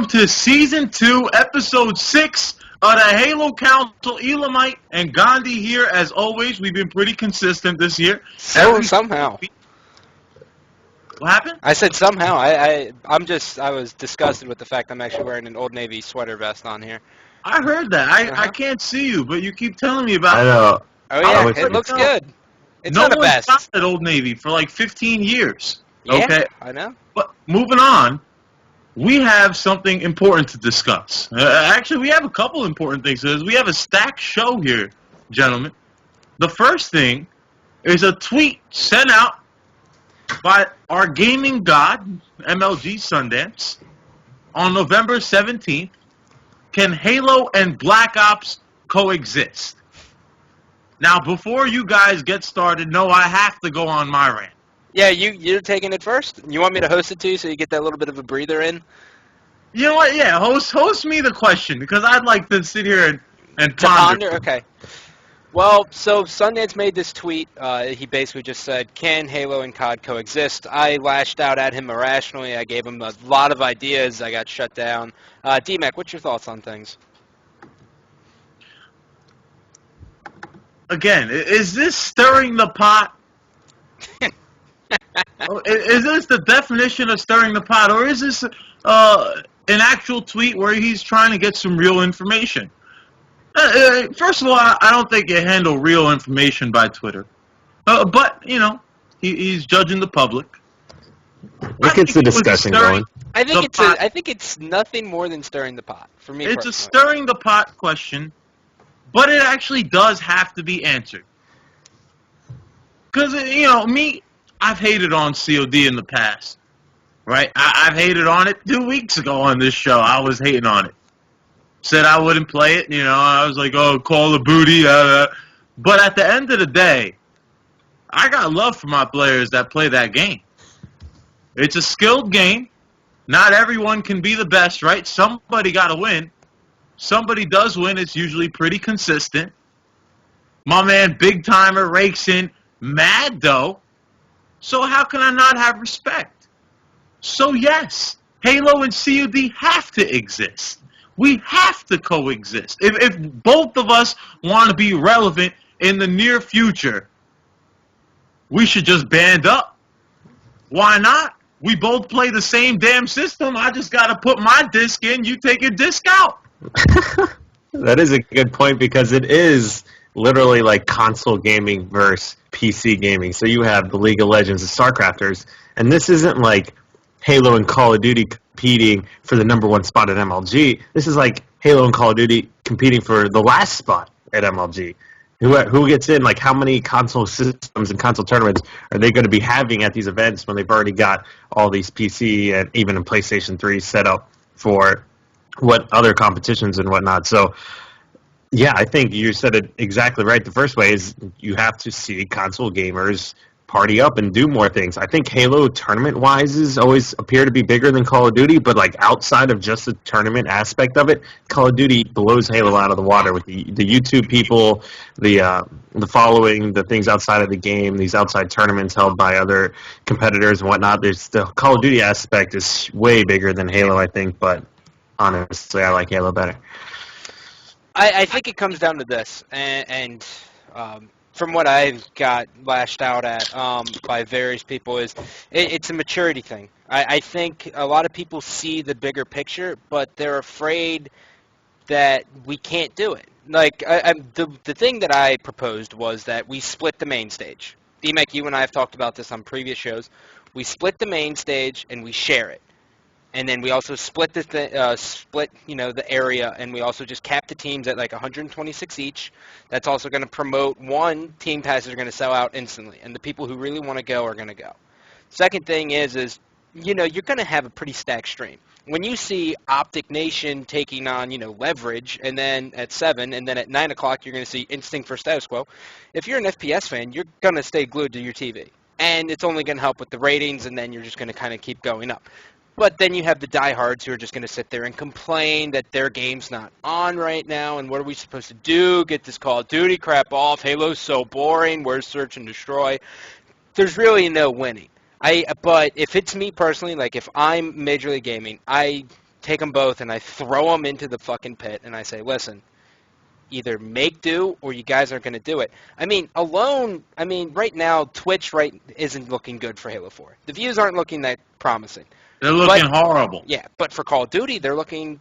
to Season 2, Episode 6 of the Halo Council. Elamite and Gandhi here, as always. We've been pretty consistent this year. Somehow. What happened? I said somehow. I was disgusted with the fact I'm actually wearing an Old Navy sweater vest on here. I heard that. I can't see you, but you keep telling me about it. I know. Oh, yeah, it looks good. It's no not a vest. No one's got at Old Navy for like 15 years. Yeah, okay? I know. But moving on, we have something important to discuss. Actually, we have a couple important things. We have a stacked show here, gentlemen. The first thing is a tweet sent out by our gaming god, MLG Sundance, on November 17th. Can Halo and Black Ops coexist? Now, before you guys get started, no, I have to go on my rant. Yeah, you're taking it first? You want me to host it to you so you get that little bit of a breather in? You know what? Yeah, host me the question, because I'd like to sit here and ponder. Okay. Well, so Sundance made this tweet. He basically just said, can Halo and COD coexist? I lashed out at him irrationally. I gave him a lot of ideas. I got shut down. DMAQ, what's your thoughts on things? Again, is this stirring the pot? Is this the definition of stirring the pot, or is this an actual tweet where he's trying to get some real information? First of all, I don't think you handle real information by Twitter. But, you know, he's judging the public. What gets the discussion going? I think it's nothing more than stirring the pot, for me It's personally. a stirring the pot question, but it actually does have to be answered. Because, you know, I've hated on COD in the past, right? I've hated on it 2 weeks ago on this show. I was hating on it. Said I wouldn't play it, you know. I was like, oh, Call of Booty. But at the end of the day, I got love for my players that play that game. It's a skilled game. Not everyone can be the best, right? Somebody got to win. Somebody does win. It's usually pretty consistent. My man, Big Timer, rakes in mad dough. So how can I not have respect? So yes, Halo and COD have to exist. We have to coexist. If both of us want to be relevant in the near future, we should just band up. Why not? We both play the same damn system. I just got to put my disc in. You take your disc out. That is a good point, because it is literally like console gaming versus PC gaming. So you have the League of Legends, the StarCrafters, and this isn't like Halo and Call of Duty competing for the #1 spot at MLG. This is like Halo and Call of Duty competing for the last spot at MLG. Who gets in? Like, how many console systems and console tournaments are they going to be having at these events when they've already got all these PC and even in PlayStation 3 set up for what other competitions and whatnot? So, yeah, I think you said it exactly right. The first way is you have to see console gamers party up and do more things. I think Halo tournament-wise always appear to be bigger than Call of Duty, but like outside of just the tournament aspect of it, Call of Duty blows Halo out of the water with the YouTube people, the following, the things outside of the game, these outside tournaments held by other competitors and whatnot. There's the Call of Duty aspect is way bigger than Halo, I think, but honestly, I like Halo better. I think it comes down to this, and from what I've got lashed out at by various people, is it's a maturity thing. I think a lot of people see the bigger picture, but they're afraid that we can't do it. Like, the thing that I proposed was that we split the main stage. DMAQ, you and I have talked about this on previous shows. We split the main stage and we share it. And then we also split the area, and we also just cap the teams at like 126 each. That's also going to promote, one, team passes are going to sell out instantly, and the people who really want to go are going to go. Second thing is you know, you're going to have a pretty stacked stream. When you see Optic Nation taking on, you know, Leverage, and then at 7, and then at 9 o'clock you're going to see Instinct for Status Quo, if you're an FPS fan, you're going to stay glued to your TV. And it's only going to help with the ratings, and then you're just going to kind of keep going up. But then you have the diehards who are just going to sit there and complain that their game's not on right now, and what are we supposed to do? Get this Call of Duty crap off. Halo's so boring. Where's Search and Destroy? There's really no winning. But if it's me personally, like if I'm Major League Gaming, I take them both and I throw them into the fucking pit and I say, listen, either make do or you guys aren't going to do it. I mean, right now, Twitch isn't looking good for Halo 4. The views aren't looking that promising. They're looking horrible. Yeah, but for Call of Duty, they're looking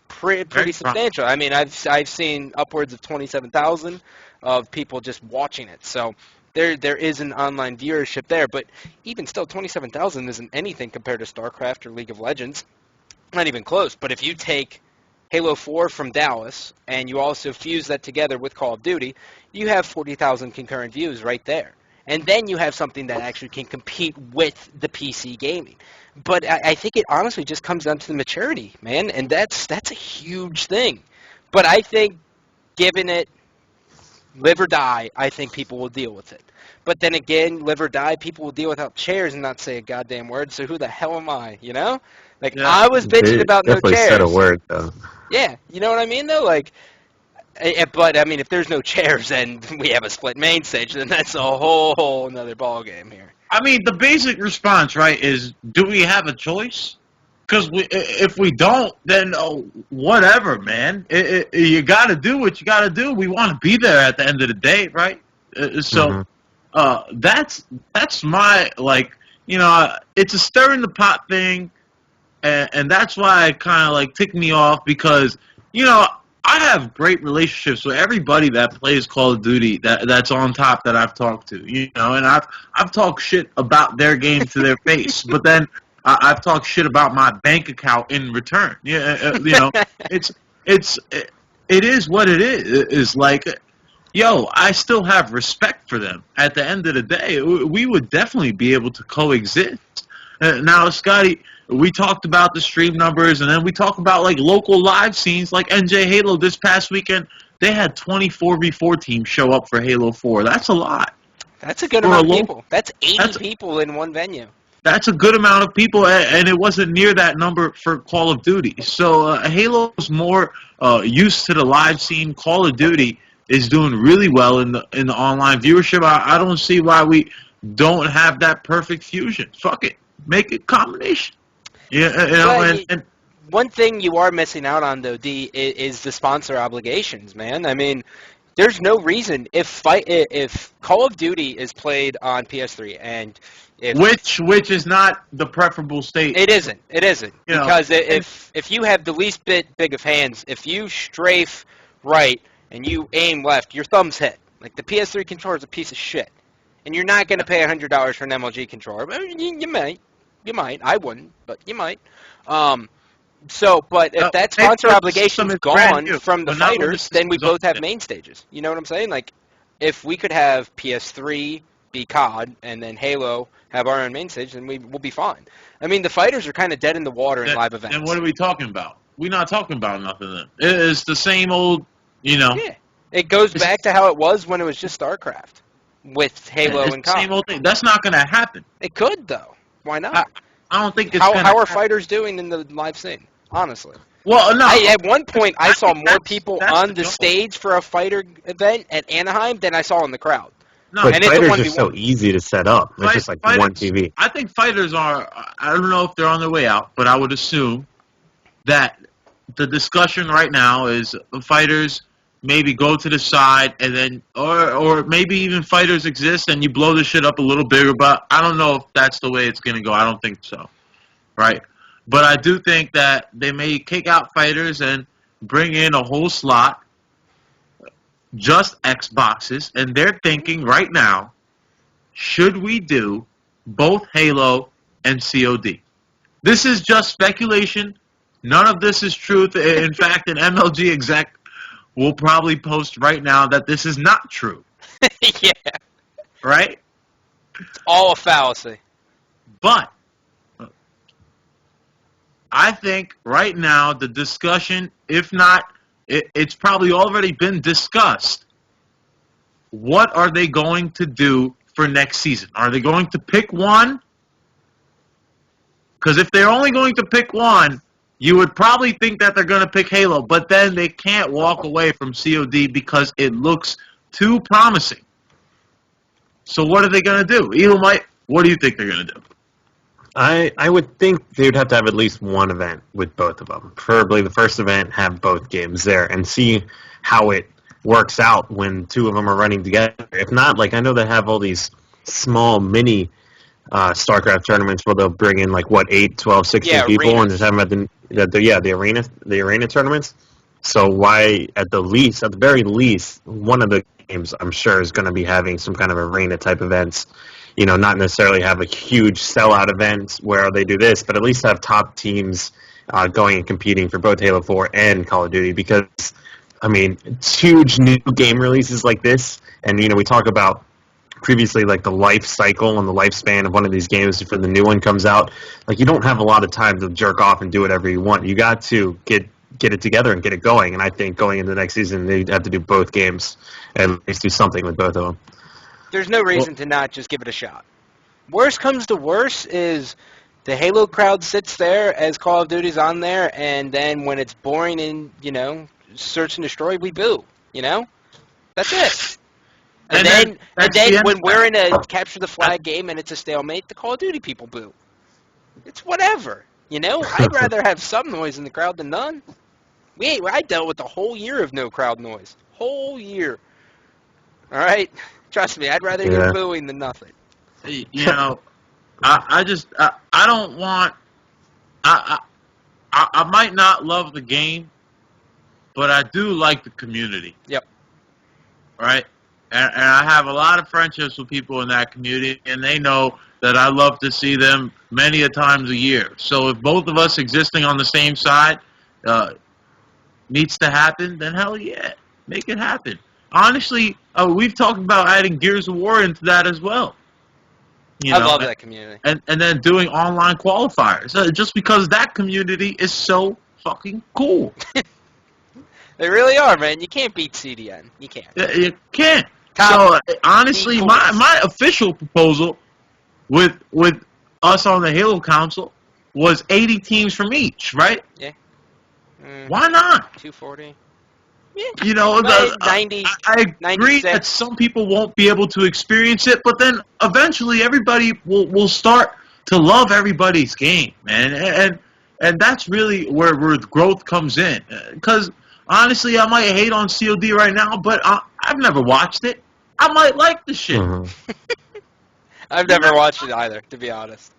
pretty substantial. I mean, I've seen upwards of 27,000 of people just watching it. So there is an online viewership there, but even still, 27,000 isn't anything compared to StarCraft or League of Legends. Not even close. But if you take Halo 4 from Dallas and you also fuse that together with Call of Duty, you have 40,000 concurrent views right there. And then you have something that actually can compete with the PC gaming. But I think it honestly just comes down to the maturity, man, and that's a huge thing. But I think, given it live or die, I think people will deal with it. But then again, live or die, people will deal without chairs and not say a goddamn word. So who the hell am I? You know, like I was bitching about no chairs. Definitely said a word though. Yeah, you know what I mean though, like. But, I mean, if there's no chairs and we have a split main stage, then that's a whole another ballgame here. I mean, the basic response, right, is do we have a choice? Because if we don't, then whatever, man. You got to do what you got to do. We want to be there at the end of the day, right? That's my, like, you know, it's a stir in the pot thing, and that's why it kind of, like, ticked me off because, you know, I have great relationships with everybody that plays Call of Duty that's on top that I've talked to, you know, and I've talked shit about their game to their face, but then I've talked shit about my bank account in return. Yeah, you know, it is what it is. It's like, yo, I still have respect for them. At the end of the day, we would definitely be able to coexist. Now, Scotty, we talked about the stream numbers, and then we talk about, like, local live scenes, like NJ Halo this past weekend. They had 24v4 teams show up for Halo 4. That's a lot. That's a good amount of people. That's 80 people in one venue. That's a good amount of people, and it wasn't near that number for Call of Duty. So Halo's more used to the live scene. Call of Duty is doing really well in the online viewership. I don't see why we don't have that perfect fusion. Fuck it. Make it combination. Yeah, you know, and one thing you are missing out on, though, D, is the sponsor obligations, man. I mean, there's no reason if Call of Duty is played on PS3 and which is not the preferable state. It isn't. You know, because if you have the least bit big of hands, if you strafe right and you aim left, your thumbs hit. Like the PS3 controller is a piece of shit, and you're not going to pay $100 for an MLG controller. You might. I wouldn't, but you might. But if that sponsor obligation is gone from the fighters, then we both have main stages. You know what I'm saying? Like, if we could have PS3 be COD and then Halo have our own main stage, then we'll be fine. I mean, the fighters are kind of dead in the water in live events. And what are we talking about? We're not talking about nothing then. It's the same old, you know. Yeah. It goes back to how it was when it was just StarCraft with Halo and COD. Same old thing. That's not going to happen. It could, though. Why not? I don't think it's how are fighters doing in the live scene? Honestly. Well, no. At one point, I saw more people on the stage for a fighter event at Anaheim than I saw in the crowd. No, but fighters are so easy to set up. It's just like one TV. I think fighters are, I don't know if they're on their way out, but I would assume that the discussion right now is fighters maybe go to the side and then, or maybe even fighters exist and you blow the shit up a little bigger, but I don't know if that's the way it's going to go. I don't think so, right? But I do think that they may kick out fighters and bring in a whole slot, just Xboxes, and they're thinking right now, should we do both Halo and COD? This is just speculation. None of this is truth. In fact, an MLG exec will probably post right now that this is not true. Yeah. Right? It's all a fallacy. But I think right now the discussion, if not, it's probably already been discussed. What are they going to do for next season? Are they going to pick one? Because if they're only going to pick one, you would probably think that they're going to pick Halo, but then they can't walk away from COD because it looks too promising. So what are they going to do? Elamite, what do you think they're going to do? I would think they would have to have at least one event with both of them. Preferably the first event, have both games there, and see how it works out when two of them are running together. If not, like I know they have all these small mini StarCraft tournaments where they'll bring in like what 8, 12, 16 Yeah, people arenas. and just have them at the arena tournaments. So why at the very least, one of the games I'm sure is going to be having some kind of arena type events. You know, not necessarily have a huge sellout event where they do this, but at least have top teams going and competing for both Halo 4 and Call of Duty. Because I mean, it's huge new game releases like this, and we talk about previously like the life cycle and the lifespan of one of these games before the new one comes out. Like you don't have a lot of time to jerk off and do whatever you want. You got to get it together and get it going. And I think going into the next season, they have to do both games and at least do something with both of them. There's no reason to not just give it a shot. Worst comes to worst is the Halo crowd sits there as Call of Duty's on there, and then when it's boring and, search and destroy, we boo. That's it. And then when we're in a capture the flag game and it's a stalemate, the Call of Duty people boo. It's whatever. I'd rather have some noise in the crowd than none. I dealt with a whole year of no crowd noise. Whole year. All right? Trust me, I'd rather hear booing than nothing. I don't want. I might not love the game, but I do like the community. Yep. Right? And I have a lot of friendships with people in that community, and they know that I love to see them many a times a year. So if both of us existing on the same side needs to happen, then hell yeah, make it happen. Honestly, we've talked about adding Gears of War into that as well. I love that community. And then doing online qualifiers, just because that community is so fucking cool. They really are, man. You can't beat CDN. You can't. You can't. So honestly, my official proposal with us on the Halo Council was 80 teams from each, right? Yeah. Why not? 240. Yeah. 90. I agree 96. that some people won't be able to experience it, but then eventually everybody will start to love everybody's game, man. And that's really where growth comes in. Because honestly, I might hate on COD right now, but I've never watched it. I might like the shit. Mm-hmm. I've never watched it either, to be honest.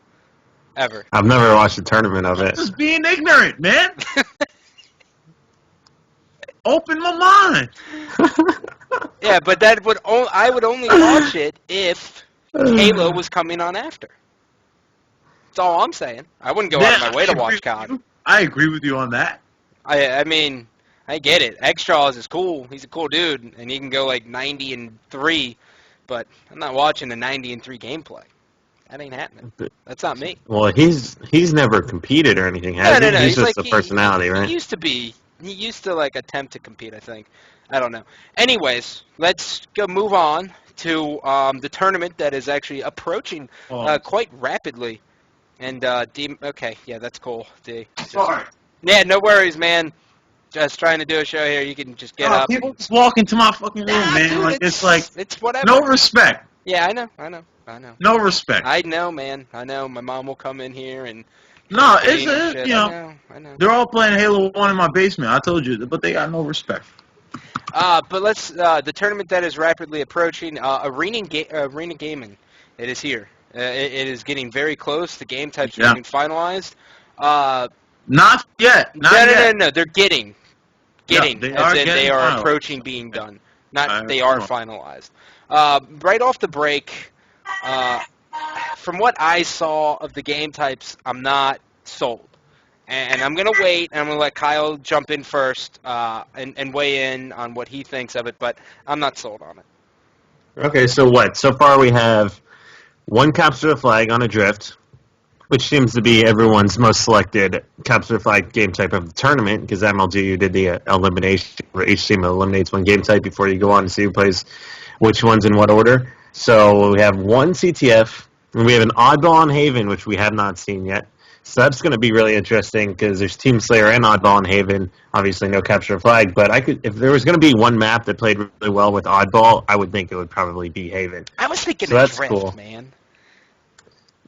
Ever. I've never watched a tournament of it. Just being ignorant, man. Open my mind. Yeah, but I would only watch it if Halo was coming on after. That's all I'm saying. I wouldn't go out of my way to watch COD. I agree with you on that. I mean, I get it. Extras is cool. He's a cool dude, and he can go like 90-3, but I'm not watching a 90-3 gameplay. That ain't happening. That's not me. Well, he's never competed or anything, has he? No. He's just a personality, right? He used to be. He used to like attempt to compete, I think. I don't know. Anyways, let's move on to the tournament that is actually approaching quite rapidly. And okay, yeah, that's cool. D. Sorry. Yeah, no worries, man. Just trying to do a show here. You can just get up. People just walk into my fucking room, man. Dude, like it's like it's whatever. no respect. Yeah, I know. No respect. I know, man. I know. My mom will come in here and. No, shit. it's I know. They're all playing Halo 1 in my basement. I told you, but they got no respect. But let's the tournament that is rapidly approaching, Arena Gaming. It is here. It is getting very close. The game types are getting finalized. Not yet. No. They're getting. They are finalized. approaching being done. Not they Alright, are finalized. Right off the break, from what I saw of the game types, I'm not sold. And I'm going to wait, and I'm going to let Kyle jump in first and weigh in on what he thinks of it, but I'm not sold on it. Okay, so what? So far we have one capture the flag on Adrift, which seems to be everyone's most selected capture the flag game type of the tournament, because MLG did the elimination, where each team eliminates one game type before you go on to see who plays which ones in what order. So we have one CTF, and we have an oddball on Haven, which we have not seen yet. So that's going to be really interesting because there's Team Slayer and Oddball and Haven. Obviously, no capture the flag, but if there was going to be one map that played really well with Oddball, I would think it would probably be Haven. I was thinking so of that's Drift, cool. man.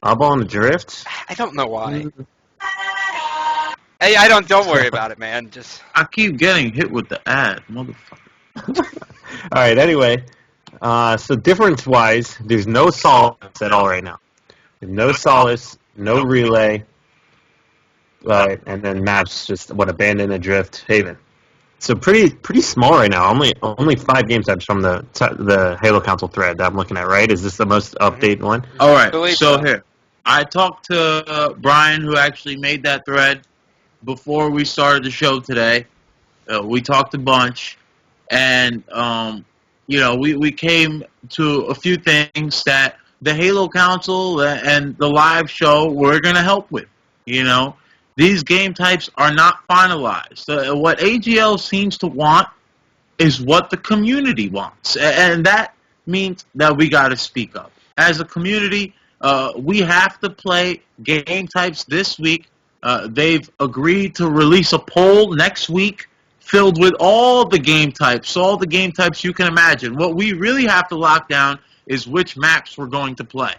Oddball and Drift? I don't know why. Hey, I don't worry about it, man. Just I keep getting hit with the ad, motherfucker. All right, anyway. So difference-wise, there's no Solace at all right now. No Solace, no Relay, and then maps just, Abandon, Adrift, Haven. So pretty small right now. Only 5 game types from the Halo Council thread that I'm looking at, right? Is this the most updated one? All right, Believe so so. here. I talked to Brian, who actually made that thread before we started the show today. We talked a bunch, and we came to a few things that the Halo Council and the live show were going to help with. These game types are not finalized. What AGL seems to want is what the community wants, and that means that we got to speak up. As a community, we have to play game types this week. They've agreed to release a poll next week filled with all the game types you can imagine. What we really have to lock down is which maps we're going to play,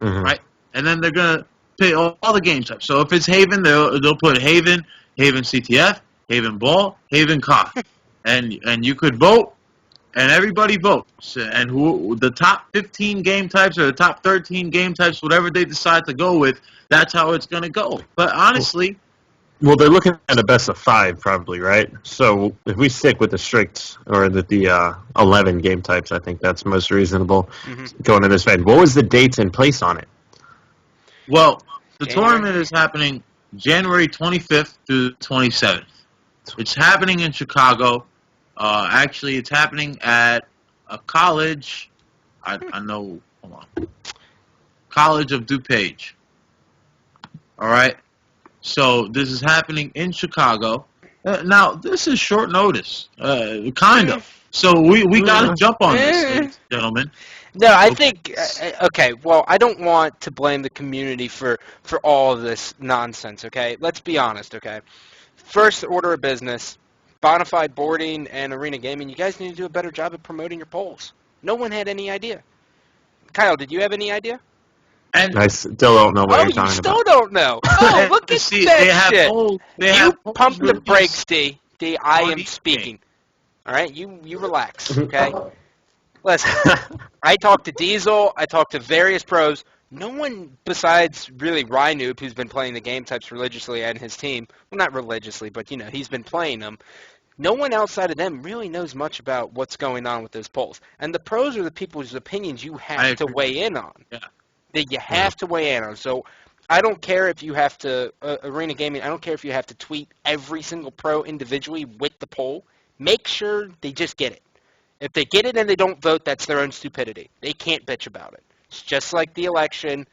right? And then they're going to pick all the game types. So if it's Haven, they'll put Haven CTF, Haven Ball, Haven CoD. And you could vote, and everybody votes. And who the top 15 game types or the top 13 game types, whatever they decide to go with, that's how it's going to go. But honestly... Well, they're looking at a best of 5 probably, right? So if we stick with the strict, or the 11 game types, I think that's most reasonable going in this way. What was the dates in place on it? Well, the tournament is happening January 25th through 27th. It's happening in Chicago. Actually, it's happening at a college. I know. Hold on. College of DuPage. All right. So this is happening in Chicago. Now, this is short notice, kind of. So we got to jump on this, ladies and gentlemen. No, I think, okay, well, I don't want to blame the community for all of this nonsense, okay? Let's be honest, okay? First order of business, bonafide boarding and arena gaming, you guys need to do a better job of promoting your polls. No one had any idea. Kyle, did you have any idea? And I still don't know what you're you talking still about. don't know. Oh, look at see, that they have shit. polls, You pump the released. brakes, D. D, I on am each speaking. All right? You relax, okay? Listen, I talked to Diesel. I talked to various pros. No one besides really Rynoob, who's been playing the game types religiously, and his team. Well, not religiously, but, he's been playing them. No one outside of them really knows much about what's going on with those polls. And the pros are the people whose opinions you have to weigh in on. Yeah. That you have to weigh in on. So I don't care if you have to, Arena Gaming, I don't care if you have to tweet every single pro individually with the poll. Make sure they just get it. If they get it and they don't vote, that's their own stupidity. They can't bitch about it. It's just like the election.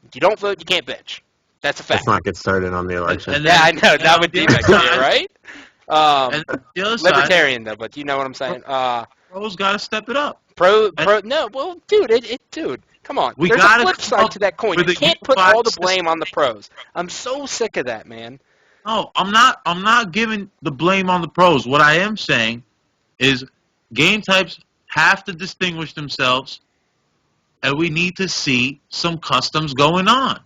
If you don't vote, you can't bitch. That's a fact. Let's not get started on the election. And Yeah, I know. and That would the be other side- right? And the other side, Libertarian, though, but you know what I'm saying. pros got to step it up. No, well, dude, come on. We There's a gotta flip come side up to that coin. with You a can't put unified all the blame system. on the pros. I'm so sick of that, man. No, I'm not giving the blame on the pros. What I am saying is game types have to distinguish themselves, and we need to see some customs going on.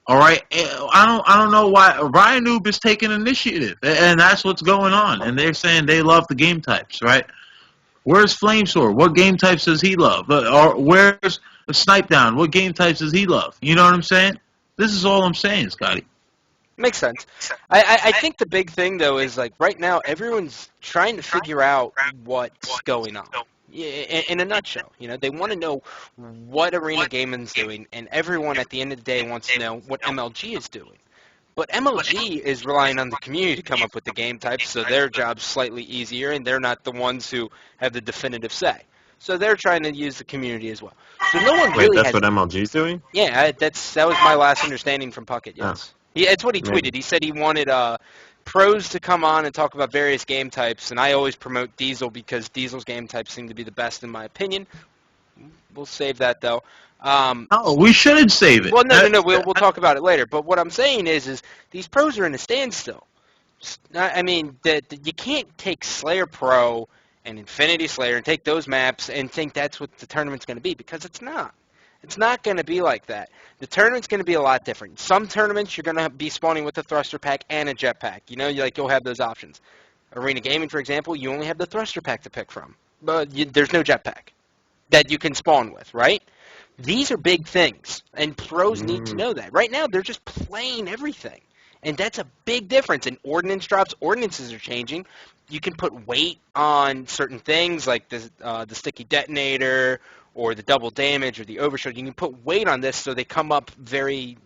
All right, I don't know why Rynoob is taking initiative, and that's what's going on. And they're saying they love the game types, right? Where's Flamesword? What game types does he love? Or where's Snipe Down? What game types does he love? You know what I'm saying? This is all I'm saying, Scotty. Makes sense. I think the big thing, though, is, like, right now, everyone's trying to figure out what's going on. In a nutshell, they want to know what Arena Gaming's doing, and everyone at the end of the day wants to know what MLG is doing. But MLG is relying on the community to come up with the game types, so their job's slightly easier, and they're not the ones who have the definitive say. So they're trying to use the community as well. So no one Wait, really that's has... what MLG's doing? Yeah, that was my last understanding from Puckett, yes. It's what he tweeted. Maybe. He said he wanted pros to come on and talk about various game types, and I always promote Diesel because Diesel's game types seem to be the best in my opinion. We'll save that, though. No, we shouldn't save it. Well, no. We'll talk about it later. But what I'm saying is these pros are in a standstill. I mean, you can't take Slayer Pro and Infinity Slayer and take those maps and think that's what the tournament's going to be, because it's not. It's not going to be like that. The tournament's going to be a lot different. Some tournaments you're going to be spawning with a thruster pack and a jetpack. You'll have those options. Arena Gaming, for example, you only have the thruster pack to pick from. But there's no jetpack that you can spawn with, right? These are big things, and pros need to know that. Right now, they're just playing everything, and that's a big difference. And ordnance drops, ordinances are changing. You can put weight on certain things, like the sticky detonator or the double damage or the overshoot. You can put weight on this so they come up very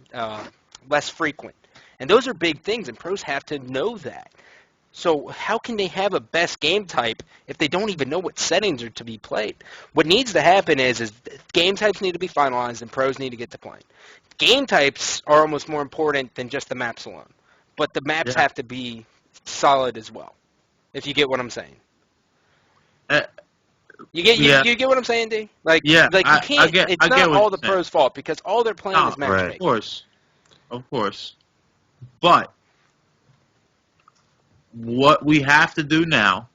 less frequent. And those are big things, and pros have to know that. So how can they have a best game type if they don't even know what settings are to be played? What needs to happen is game types need to be finalized and pros need to get to playing. Game types are almost more important than just the maps alone. But the maps have to be solid as well, if you get what I'm saying. You get what I'm saying, D? You can't. It's not all the pros' fault because all they're playing is matchmaking. Of course. But what we have to do now,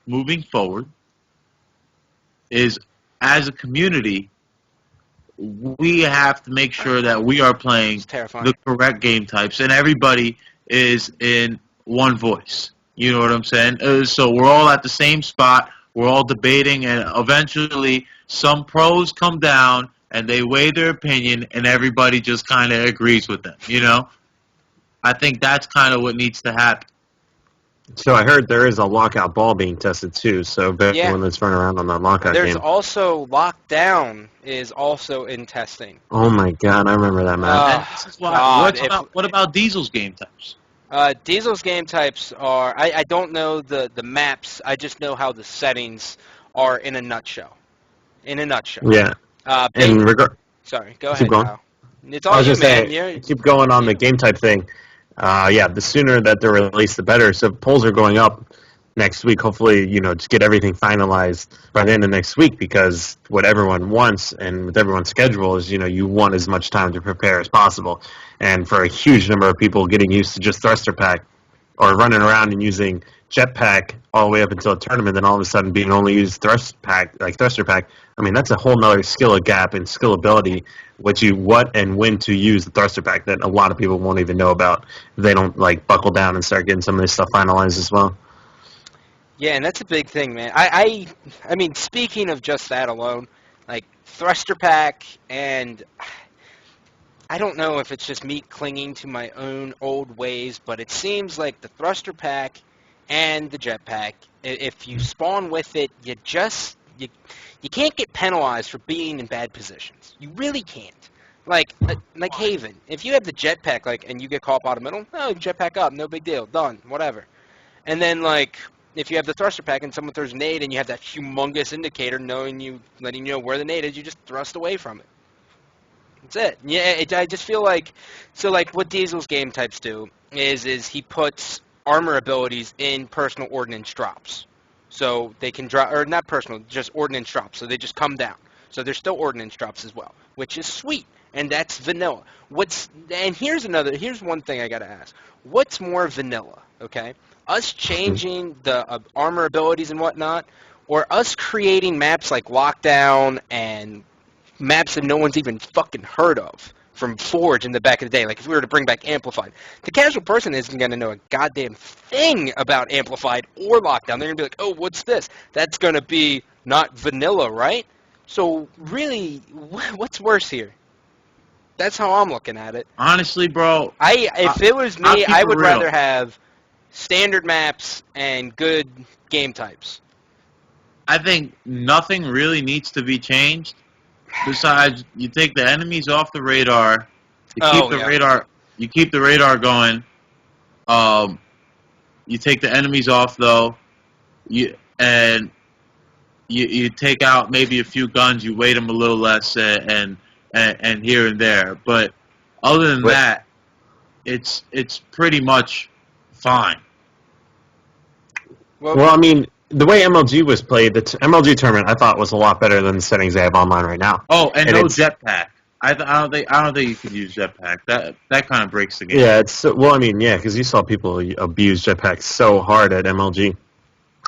moving forward, is as a community, we have to make sure that we are playing the correct game types, and everybody is in one voice. You know what I'm saying? So we're all at the same spot. We're all debating, and eventually some pros come down, and they weigh their opinion, and everybody just kind of agrees with them, I think that's kind of what needs to happen. So I heard there is a lockout ball being tested too. So everyone that's running around on that lockout There's game. also lockdown is also in testing. Oh my god, I remember that map. And this is why. What about Diesel's game types? Diesel's game types are. I don't know the maps. I just know how the settings are in a nutshell. Yeah. Sorry, go keep ahead. Going. Kyle. It's all you, man. Keep going on the game type thing. The sooner that they're released, the better. So polls are going up next week. Hopefully, just get everything finalized by the end of next week, because what everyone wants and with everyone's schedule is, you want as much time to prepare as possible. And for a huge number of people getting used to just thruster pack or running around and using jetpack all the way up until a tournament, then all of a sudden being only used thruster pack, I mean, that's a whole nother skill gap and skill ability, what and when to use the thruster pack that a lot of people won't even know about if they don't buckle down and start getting some of this stuff finalized as well. Yeah, and that's a big thing, man. I mean, speaking of just that alone, thruster pack, and I don't know if it's just me clinging to my own old ways, but it seems like the thruster pack and the jetpack, if you spawn with it, you can't get penalized for being in bad positions. You really can't. Like Haven, if you have the jetpack, and you get caught bottom middle, jetpack up, no big deal, done, whatever. And then, if you have the thruster pack and someone throws a nade and you have that humongous indicator letting you know where the nade is, you just thrust away from it. That's it. Yeah, I just feel what Diesel's game types do is he puts armor abilities in personal ordnance drops. So they can drop, or not personal, just ordnance drops. So they just come down. So there's still ordnance drops as well, which is sweet, and that's vanilla. Here's one thing I gotta ask: what's more vanilla? Okay, us changing the armor abilities and whatnot, or us creating maps like Lockdown and maps that no one's even fucking heard of from Forge in the back of the day? If we were to bring back Amplified, the casual person isn't going to know a goddamn thing about Amplified or Lockdown. They're going to be like, oh, what's this? That's going to be not vanilla, right? So really, what's worse here? That's how I'm looking at it. Honestly, bro, if it was me, I would rather have standard maps and good game types. I think nothing really needs to be changed. Besides, you take the enemies off the radar. You keep the radar going. You take the enemies off though. You take out maybe a few guns. You weight them a little less, and here and there. But other than that, it's pretty much fine. Well, I mean, the way MLG was played, the MLG tournament, I thought was a lot better than the settings they have online right now. Oh, and no jetpack. I don't think you could use jetpack. That kind of breaks the game. Yeah, because you saw people abuse jetpacks so hard at MLG.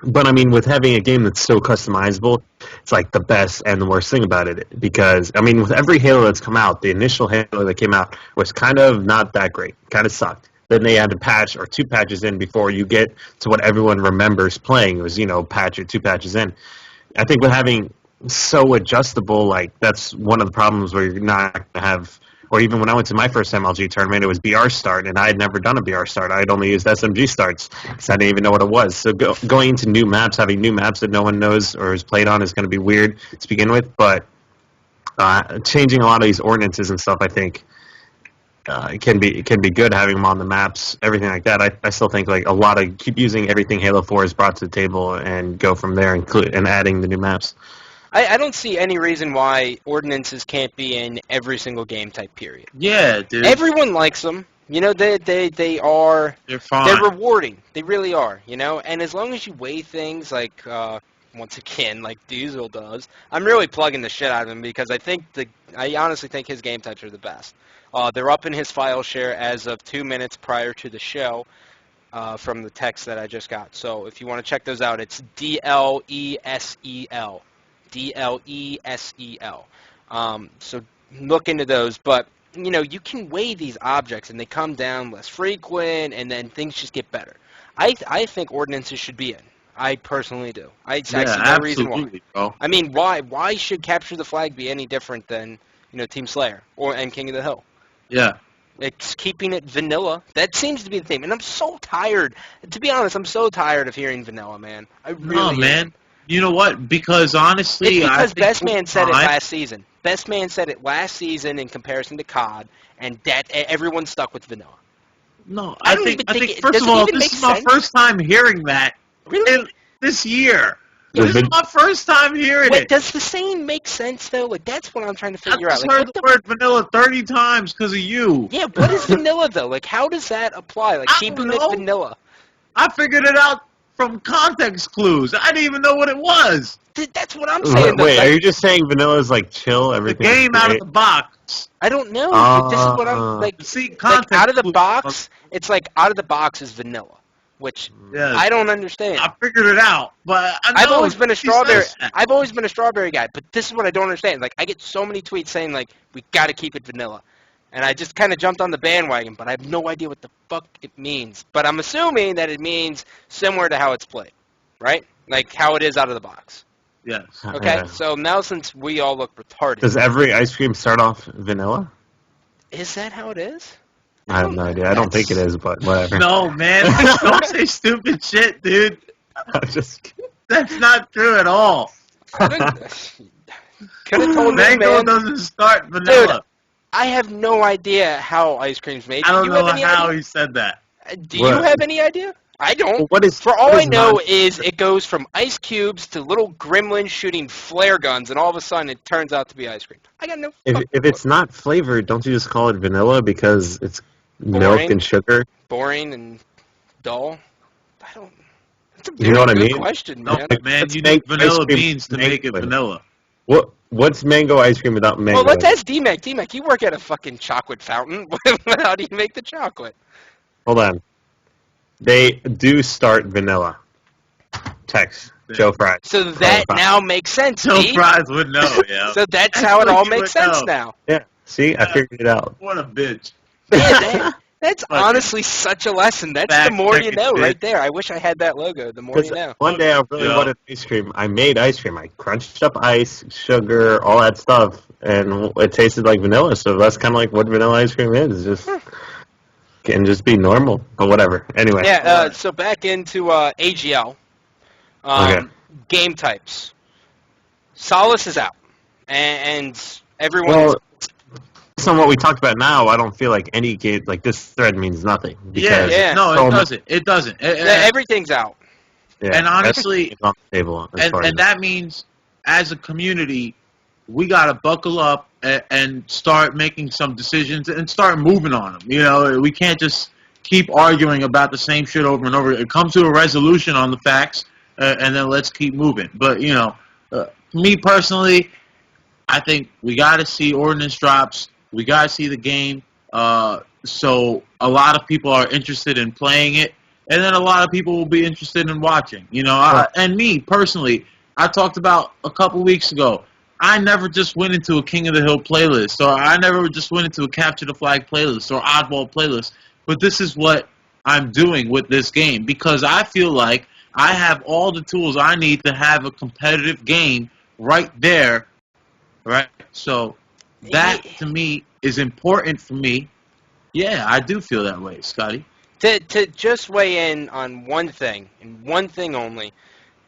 But I mean, with having a game that's so customizable, it's like the best and the worst thing about it. Because, I mean, with every Halo that's come out, the initial Halo that came out was kind of not that great. Kind of sucked. Then they had a patch or 2 patches in before you get to what everyone remembers playing. It was, patch or 2 patches in. I think with having so adjustable, like, that's one of the problems where you're not going to have, or even when I went to my first MLG tournament, it was BR start, and I had never done a BR start. I had only used SMG starts because I didn't even know what it was. So going into new maps, having new maps that no one knows or has played on is going to be weird to begin with, but changing a lot of these ordinances and stuff, I think, it can be good having them on the maps, everything like that. I still think like a lot of keep using everything Halo 4 has brought to the table and go from there, and adding the new maps. I don't see any reason why ordinances can't be in every single game type. Period. Yeah, dude. Everyone likes them. They are. They're fine. They're rewarding. They really are. And as long as you weigh things like. Once again, like Diesel does, I'm really plugging the shit out of him because I honestly think his game types are the best. They're up in his file share as of 2 minutes prior to the show from the text that I just got. So if you want to check those out, it's DLESEL. DLESEL. So look into those. But, you can weigh these objects and they come down less frequent and then things just get better. I think ordinances should be in. I personally do. I see no reason why. Bro. I mean, why should Capture the Flag be any different than, Team Slayer and King of the Hill? Yeah. It's keeping it vanilla. That seems to be the theme. And I'm so tired. To be honest, I'm so tired of hearing vanilla, man. I really am. Man. You know what? Because honestly, it's because I think Best Man said it last season. Best Man said it last season in comparison to COD, and that everyone's stuck with vanilla. No, I think first does of it all, even this make is my sense? first time hearing that. Really? This year. Yeah, This is my first time hearing Wait, it. does the saying make sense, though? Like, that's what I'm trying to figure I out. just Like, heard the word vanilla 30 times because of you. Yeah, what is vanilla, though? Like, how does that apply? Like, I keeping don't it know. vanilla. I figured it out from context clues. I didn't even know what it was. That's what I'm saying, though. Wait, Like, are you just saying vanilla is like chill? The Everything game out of the box. I don't know, but this is what I'm, like, See, like, context out of the clues. box, it's like, out of the box is vanilla, which Yes. I don't understand. I figured it out, but I've always been a strawberry. I've I've always been a strawberry guy, but this is what I don't understand. Like, I get so many tweets saying like, "We got to keep it vanilla," and I just kind of jumped on the bandwagon, but I have no idea what the fuck it means. But I'm assuming that it means similar to how it's played, right? Like how it is out of the box. Yes. Okay, so now since we all look retarded, Does every ice cream start off vanilla? is that how it is? I have no idea. I don't think it is, but whatever. No, man. Don't say stupid shit, dude. I'm just kidding. That's not true at all. Could have told me, Mango man. doesn't start vanilla. Dude, I have no idea how ice cream's made. I don't Do you know have any how idea? he said that. Do you What? have any idea? I don't. Well, what is For all what I is know non- is it goes from ice cubes to little gremlins shooting flare guns, and all of a sudden it turns out to be ice cream. I got no. if it's not flavored, don't you just call it vanilla because it's milk Boring. and sugar? Boring and dull. I don't. That's a You know what I good mean? question, No, man. man, Let's you make need vanilla ice cream beans to make it flavor. vanilla. What's mango ice cream without mango? Well, let's ask DMAQ. DMAQ, you work at a fucking chocolate fountain. How do you make the chocolate? Hold on. They do start vanilla. Text Joe Fry. So that Fry. now makes sense, Joe D. Fries would know, yeah. So that's how it That's all what you makes would sense know. now. Yeah. See, I figured it out. What a bitch. Man, that's Fucking honestly such a lesson. That's the fact more you checking know bitch. right there. I wish I had that logo. The more you know. One day I really Yeah. wanted ice cream. I made ice cream. I crunched up ice, sugar, all that stuff, and it tasted like vanilla. So that's kind of like what vanilla ice cream is. Just can just be normal, but whatever. Anyway. Yeah, so back into AGL. Okay. Game types. Solace is out. And everyone's... Well, based on what we talked about now, I don't feel like any game like this thread means nothing. Yeah, Yeah. no, so it much- doesn't. It doesn't. everything's out. Yeah, And honestly- everything's on the table. As far as And that means, as a community, we got to buckle up and start making some decisions and start moving on them. You know, we can't just keep arguing about the same shit over and over. It comes to a resolution on the facts, and then let's keep moving. But, you know, me personally, I think we got to see ordinance drops. We got to see the game. So a lot of people are interested in playing it, and then a lot of people will be interested in watching. You know, and me personally, I talked about a couple weeks ago. I never just went into a King of the Hill playlist, or I never just went into a Capture the Flag playlist or Oddball playlist. But this is what I'm doing with this game because I feel like I have all the tools I need to have a competitive game right there, right? So that to me is important for me. Yeah, I do feel that way, Scotty. To just weigh in on one thing, and one thing only,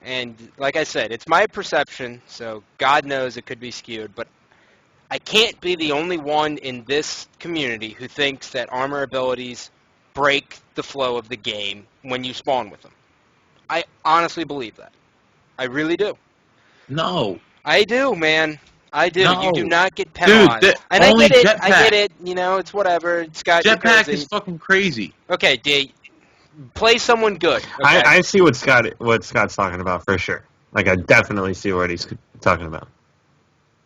and like I said, it's my perception, so God knows it could be skewed, but I can't be the only one in this community who thinks that armor abilities break the flow of the game when you spawn with them. I honestly believe that. I really do. No, I do, man. I do. You do no, not get dude. penalized. And I Only get it. I get jetpack. it. You know, it's whatever. Scott, you're Jetpack is busy. fucking crazy. Okay, D. Play someone good. Okay? I see what Scott's talking about for sure. Like, I definitely see what he's talking about.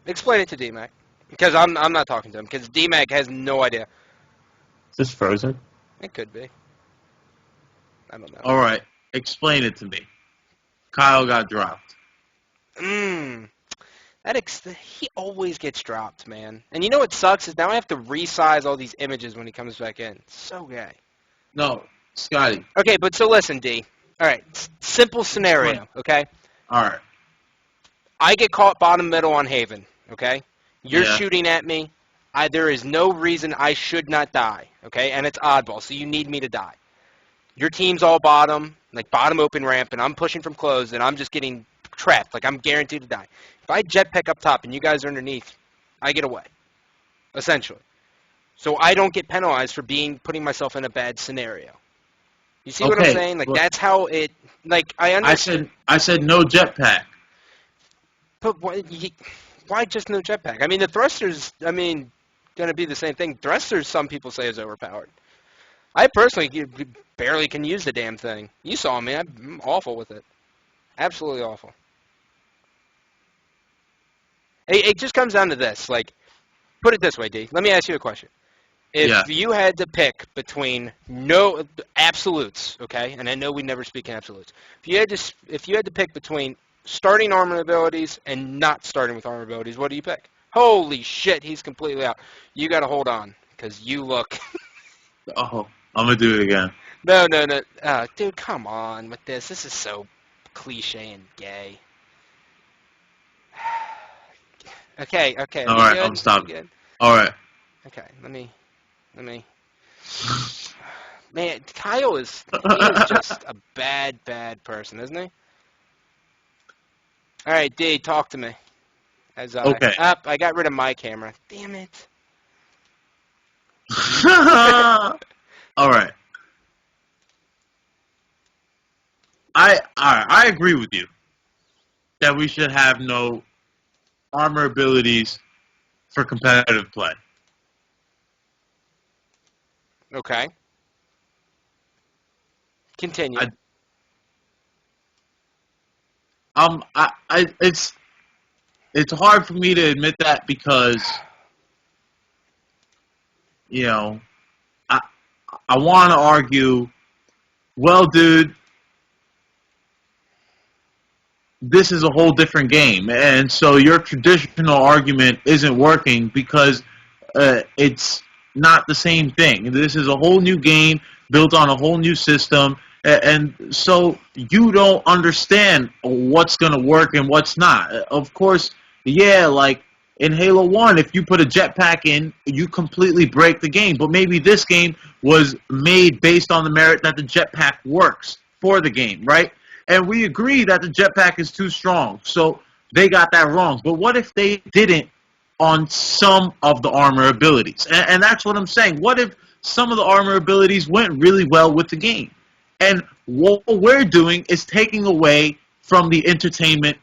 Explain it to DMAC. Because I'm not talking to him. Because DMAC has no idea. Is this frozen? It could be. I don't know. All right, explain it to me. Kyle got dropped. He always gets dropped, man. And you know what sucks is now I have to resize all these images when he comes back in. It's so gay. No, Scotty. Okay, but so listen, D. All right, simple scenario, okay? All right. I get caught bottom middle on Haven, okay? You're Yeah. shooting at me. There is no reason I should not die, okay? And it's oddball, so you need me to die. Your team's all bottom, like bottom open ramp, and I'm pushing from close, and I'm just getting trapped. Like I'm guaranteed to die. If I jetpack up top and you guys are underneath, I get away, essentially. So I don't get penalized for putting myself in a bad scenario. You see what I'm Okay, saying? Like well- that's how it. Like I understand. I said no jetpack. But why just no jetpack? I mean, the thrusters. I mean, gonna be the same thing. Thrusters, some people say, is overpowered. I personally barely can use the damn thing. You saw me. I'm awful with it. Absolutely awful. It just comes down to this. Like, put it this way, D. Let me ask you a question. If you had to pick between no absolutes, okay, and I know we never speak in absolutes. If you had to pick between starting armor abilities and not starting with armor abilities, what do you pick? Holy shit, he's completely out. You got to hold on because you look. Oh, I'm gonna do it again. No. Dude, come on with this. This is so cliche and gay. Okay. All We right, good? I'm stopping. We good? All right. Okay, let me. Man, Kyle he is just a bad person, isn't he? All right, D, talk to me. Okay. I got rid of my camera. Damn it. All right. I agree with you that we should have no armor abilities for competitive play. Okay. Continue. It's hard for me to admit that because I want to argue, well, dude, this is a whole different game, and so your traditional argument isn't working because it's not the same thing. This is a whole new game built on a whole new system, and so you don't understand what's going to work and what's not. Of course, yeah, like in Halo 1, if you put a jetpack in, you completely break the game. But maybe this game was made based on the merit that the jetpack works for the game, right? And we agree that the jetpack is too strong, so they got that wrong. But what if they didn't on some of the armor abilities? And that's what I'm saying. What if some of the armor abilities went really well with the game? And what we're doing is taking away from the entertainment,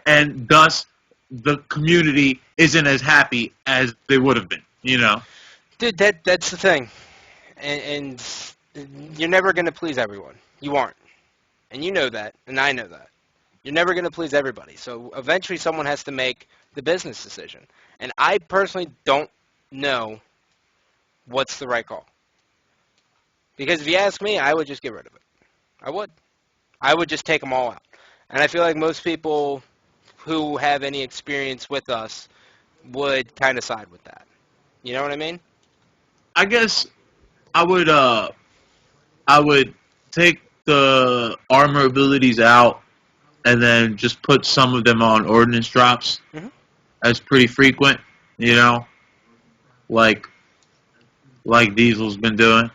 and thus the community isn't as happy as they would have been, Dude, that's the thing. And you're never going to please everyone. You aren't. And you know that, and I know that. You're never going to please everybody. So eventually someone has to make the business decision. And I personally don't know what's the right call. Because if you ask me, I would just get rid of it. I would. I would just take them all out. And I feel like most people who have any experience with us would kind of side with that. You know what I mean? I guess I would take the armor abilities out and then just put some of them on ordnance drops. Mhm. That's pretty frequent, you know, like Diesel's been doing.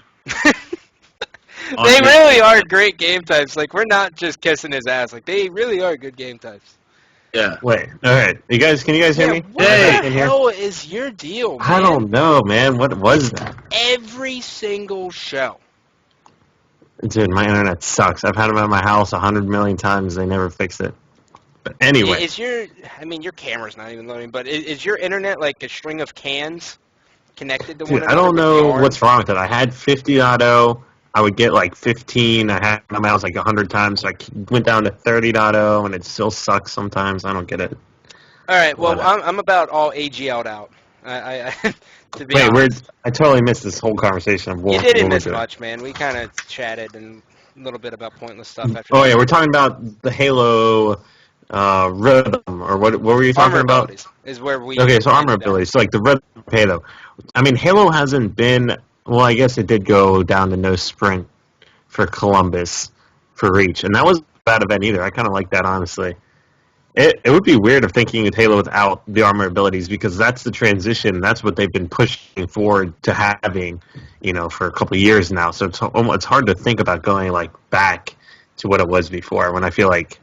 They really are great game types. Like, we're not just kissing his ass. Like, they really are good game types. Yeah. Wait, all right. Can you guys hear me? What Hey. the hell is your deal, man? I don't know, man. What was that? Every single show. Dude, my internet sucks. I've had them at my house 100 million times. They never fix it. But anyway. Your camera's not even loading, but is your internet like a string of cans connected to Dude, one I another? don't with know the orange? what's wrong with it. I had 50.0. I would get like 15. I had them out like 100 times. So I went down to 30.0, and it still sucks sometimes. I don't get it. All right, well, Whatever. I'm about all AGL'd out. I to be Wait, honest. I totally missed this whole conversation. Of You didn't miss it. much, man. We kind of chatted and a little bit about pointless stuff after Oh that. yeah, we're talking about the Halo rhythm, or what were you talking Armor about? abilities is where we... Okay, so armor ended down. abilities. So like the rhythm of Halo. I mean, Halo hasn't been. Well, I guess it did go down to no sprint for Columbus for Reach, and that wasn't a bad event either. I kind of like that, honestly. It would be weird of thinking of Halo without the armor abilities, because that's the transition. That's what they've been pushing forward to having, for a couple of years now. So it's hard to think about going like back to what it was before. When I feel like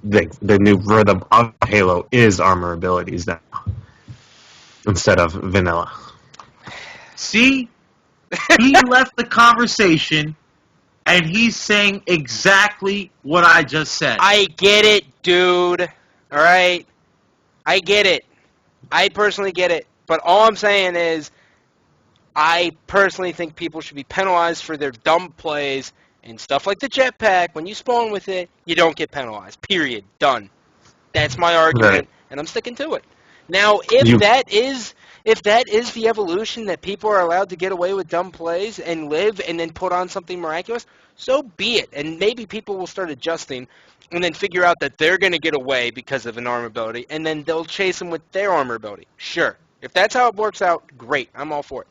the new rhythm of Halo is armor abilities now instead of vanilla. See, he left the conversation, and he's saying exactly what I just said. I get it, dude. All right? I get it. I personally get it. But all I'm saying is I personally think people should be penalized for their dumb plays and stuff like the jetpack. When you spawn with it, you don't get penalized. Period. Done. That's my argument, Right. and I'm sticking to it. Now, if that is the evolution, that people are allowed to get away with dumb plays and live and then put on something miraculous, so be it. And maybe people will start adjusting and then figure out that they're going to get away because of an armor ability, and then they'll chase them with their armor ability. Sure. If that's how it works out, great. I'm all for it.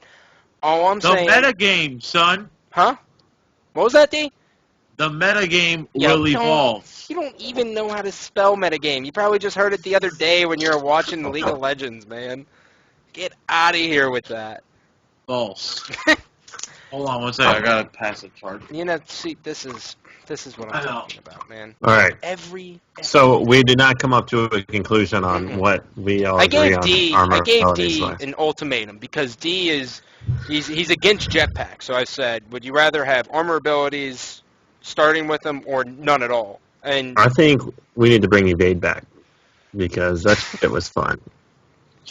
All I'm the saying... metagame, son. Huh? What was that, D? The metagame Yeah, will evolve. You don't even know how to spell metagame. You probably just heard it the other day when you were watching League of Legends, man. Get out of here with that. False. Hold on one second. I gotta pass a charge. See, this is what I'm talking about, man. All right. So we did not come up to a conclusion on what we all agree on. Armor I gave abilities D wise. an ultimatum because D he's against jetpack. So I said, would you rather have armor abilities starting with them or none at all? And I think we need to bring Evade back, because that shit was fun.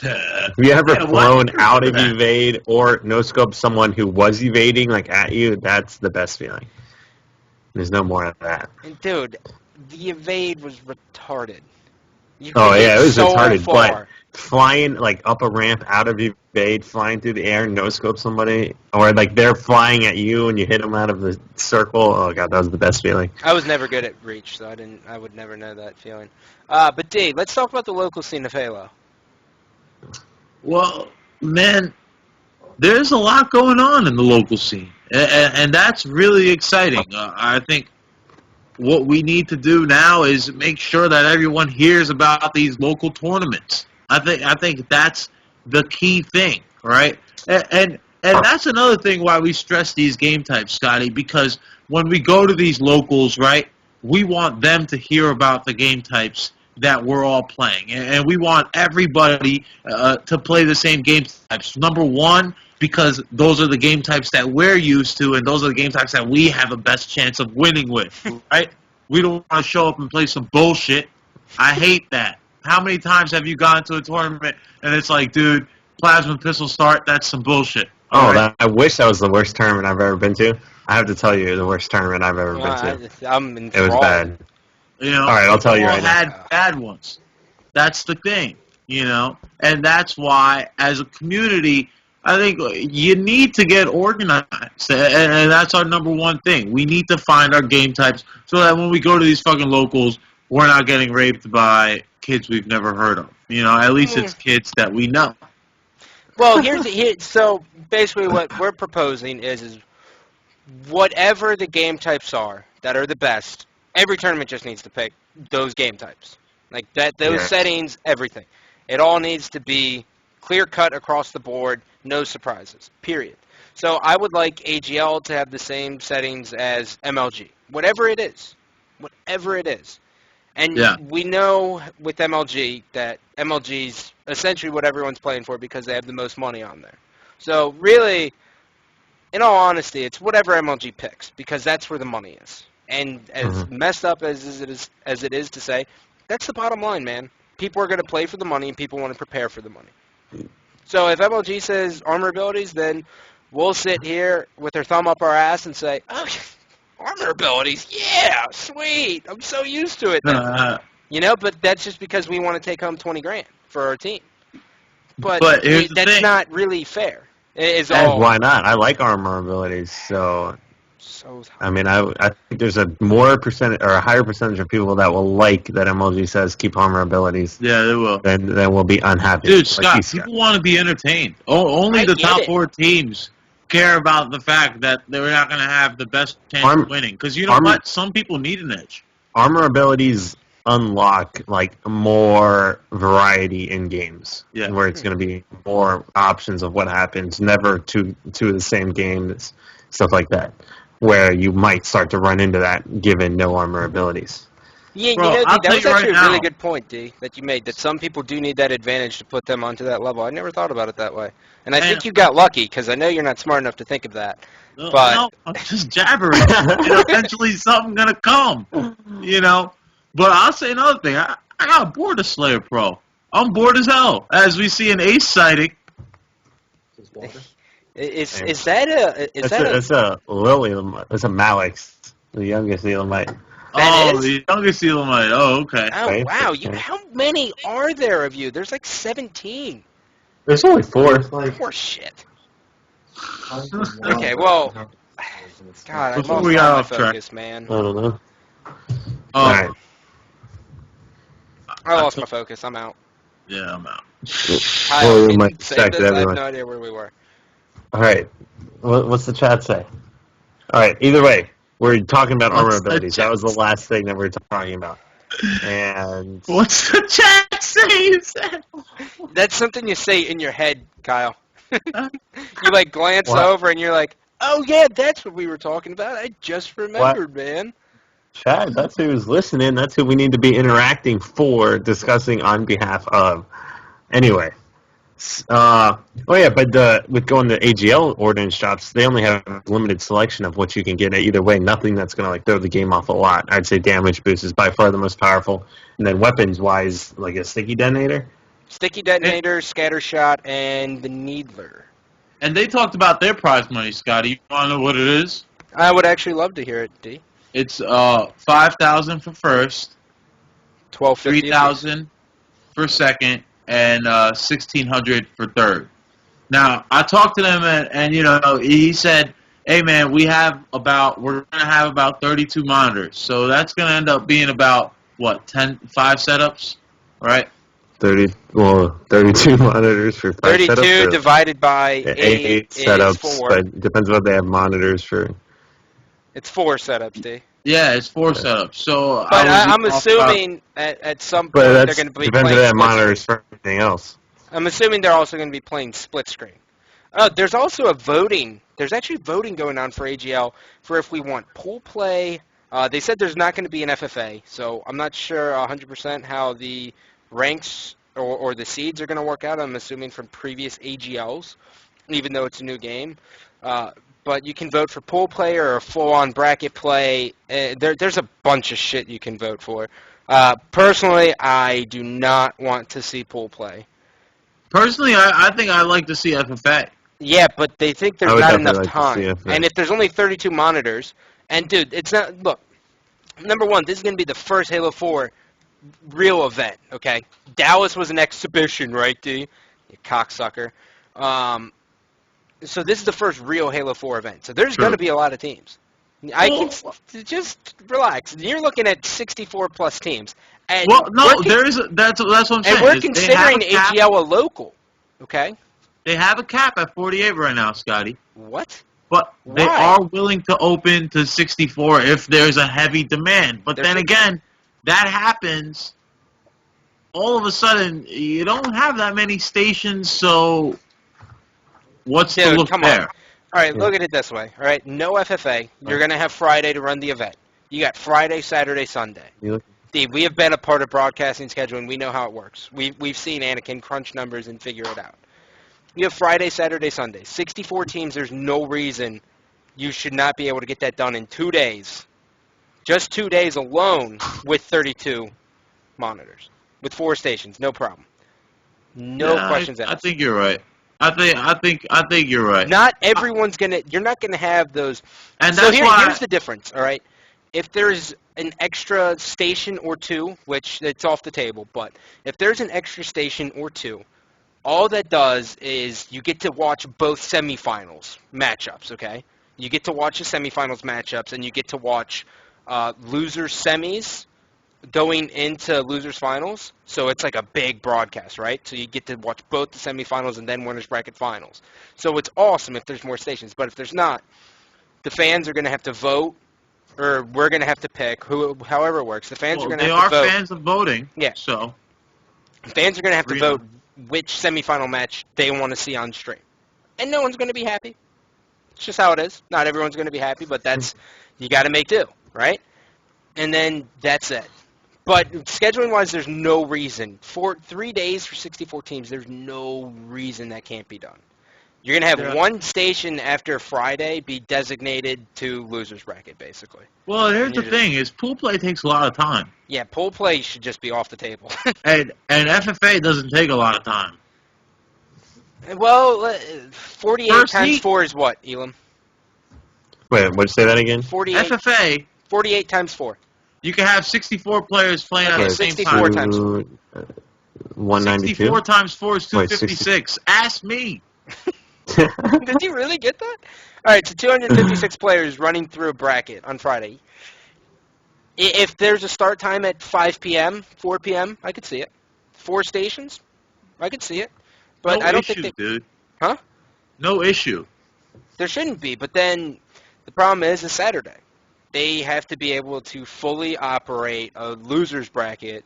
Have you ever flown out of Evade or no-scope someone who was evading like at you? That's the best feeling. There's no more of that. And dude, the evade was retarded. You Oh could yeah, get it was so retarded. far. But flying like up a ramp out of Evade, flying through the air, no-scope somebody, or like they're flying at you and you hit them out of the circle. Oh god, that was the best feeling. I was never good at Reach, so I would never know that feeling. But D, let's talk about the local scene of Halo. Well, man, there's a lot going on in the local scene, and that's really exciting. I think what we need to do now is make sure that everyone hears about these local tournaments. I think that's the key thing, right? And that's another thing why we stress these game types, Scotty, because when we go to these locals, right, we want them to hear about the game types that we're all playing, and we want everybody to play the same game types. Number one, because those are the game types that we're used to, and those are the game types that we have the best chance of winning with, right? We don't want to show up and play some bullshit. I hate that. How many times have you gone to a tournament and it's like, dude, plasma pistol start, that's some bullshit. Oh, right? I wish that was the worst tournament I've ever been to. I have to tell you, the worst tournament I've ever been to. I'm It was enthralled. bad. You know, All right, I'll tell you we all right now. had bad ones. That's the thing, and that's why, as a community, I think you need to get organized, and that's our number one thing. We need to find our game types so that when we go to these fucking locals, we're not getting raped by kids we've never heard of. At least it's kids that we know. Well, so basically what we're proposing is whatever the game types are that are the best, every tournament just needs to pick those game types. Like that, those settings, everything. It all needs to be clear cut across the board, no surprises, period. So I would like AGL to have the same settings as MLG, whatever it is. Whatever it is. And we know with MLG that MLG's essentially what everyone's playing for because they have the most money on there. So really, in all honesty, it's whatever MLG picks because that's where the money is. And as messed up as it is to say, that's the bottom line, man. People are going to play for the money and people want to prepare for the money. So if MLG says armor abilities, then we'll sit here with our thumb up our ass and say, oh, armor abilities, yeah, sweet. I'm so used to it. But that's just because we want to take home $20,000 for our team. But that's not really fair. Why not? I like armor abilities, so I mean, I think there's a higher percentage of people that will like that MLG says keep armor abilities. Yeah, they will. Then will be unhappy. Dude, Scott, people want to be entertained. Only the top 4 teams care about the fact that they're not going to have the best chance of winning. Because you know what? Some people need an edge. Armor abilities unlock more variety in games, where it's going to be more options of what happens. Never two of the same games, stuff like that, where you might start to run into that given no armor abilities. Yeah, that was actually a really good point, D, that you made, that some people do need that advantage to put them onto that level. I never thought about it that way. And I think you got lucky, because I know you're not smart enough to think of that. No, I'm just jabbering. Eventually something's going to come, But I'll say another thing. I got bored of Slayer Pro. I'm bored as hell, as we see an Ace sighting. Is that a Lily? It's a Malix, the youngest Elamite. The youngest Elamite. Oh, okay. Oh, wow. How many are there of you? There's like 17. There's only 4. Poor shit. Okay, well, God, I lost we got my off focus, track. man. I don't know. All right. I lost my focus. I'm out. Yeah, I'm out. We might distract I have everyone. no idea where we were. All right. What's the chat say? All right. Either way, we're talking about armor abilities. That was the last thing that we were talking about. And what's the chat say? That's something you say in your head, Kyle. You glance over and you're like, oh yeah, that's what we were talking about. I just remembered, man. Chad, that's who's listening. That's who we need to be interacting for, discussing on behalf of. Anyway. But with going to AGL ordnance shops, they only have a limited selection of what you can get. Either way, nothing that's going to throw the game off a lot. I'd say damage boost is by far the most powerful. And then weapons-wise, like a sticky detonator. Sticky detonator, scatter shot, and the needler. And they talked about their prize money, Scotty. You want to know what it is? I would actually love to hear it, D. It's $5,000 for first, $3,000 for second, and $1,600 for third. Now I talked to them, and he said, "Hey man, we're gonna have about 32 monitors, so that's gonna end up being about 5 setups, right?" 32 monitors for 5 32 setups. 32 divided by 8 setups, is 4. but it depends what they have monitors for. It's 4 setups, D. Yeah, it's 4 setups. So, but I'm assuming at some point they're going to be depends playing if they have monitors screen. for everything else. I'm assuming they're also going to be playing split screen. There's also a voting. There's actually voting going on for AGL for if we want pool play. They said there's not going to be an FFA, so I'm not sure 100% how the ranks or the seeds are going to work out. I'm assuming from previous AGLs, even though it's a new game. But you can vote for pool play or a full-on bracket play. There's a bunch of shit you can vote for. Personally, I do not want to see pool play. Personally, I think I'd like to see FFA. Yeah, but they think there's not enough time. FFA. And if there's only 32 monitors, and dude, it's not, look, number one, this is going to be the first Halo 4 real event, okay? Dallas was an exhibition, right, D? You cocksucker. So this is the first real Halo 4 event. So there's going to be a lot of teams. I can just relax. You're looking at 64 plus teams. And Well, no, that's what I'm saying. And we're is they have considering a cap. AGL a local. Okay. They have a cap at 48 right now, Scotty. What? But they Why? are willing to open to 64 if there's a heavy demand. But then again, that happens. All of a sudden, you don't have that many stations, so what's the look come there? on. All right, look at it this way. All right, no FFA. You're going to have Friday to run the event. You got Friday, Saturday, Sunday. Steve, we have been a part of broadcasting scheduling. We know how it works. We've seen Anakin crunch numbers and figure it out. You have Friday, Saturday, Sunday. 64 teams, there's no reason you should not be able to get that done in 2 days. Just 2 days alone with 32 monitors. With 4 stations, no problem. No questions asked. I think you're right. I think you're right. Not everyone's you're not gonna have those. And so that's why here's the difference, all right? If there's an extra station or two, which it's off the table, but if there's an extra station or two, all that does is you get to watch both semifinals matchups, okay? You get to watch the semifinals matchups, and you get to watch losers semis going into losers finals. So it's like a big broadcast, right? So you get to watch both the semifinals and then winners bracket finals. So it's awesome if there's more stations, but if there's not, the fans are going to have to vote, or we're going to have to pick, however it works. The fans are going to have to vote. They are fans of voting. Yeah. So fans are going to have to vote which semifinal match they want to see on stream. And no one's going to be happy. It's just how it is. Not everyone's going to be happy, but you got to make do, right? And then that's it. But scheduling-wise, there's no reason. 3 days for 64 teams, there's no reason that can't be done. You're going to have one station after Friday be designated to losers bracket, basically. Well, here's the thing: is pool play takes a lot of time. Yeah, pool play should just be off the table. and FFA doesn't take a lot of time. Well, 48 times 4 is what, Elam? Wait, what? Say that again. 48. FFA. 48 times 4. You can have 64 players playing at the same 64 time. times 4. 192. 64 times 4 is 256. Ask me. Did you really get that? All right, so 256 players running through a bracket on Friday. If there's a start time at 5 p.m., 4 p.m., I could see it. 4 stations, I could see it. But no I don't issue, think dude. Huh? No issue. There shouldn't be, but then the problem is it's Saturday. They have to be able to fully operate a loser's bracket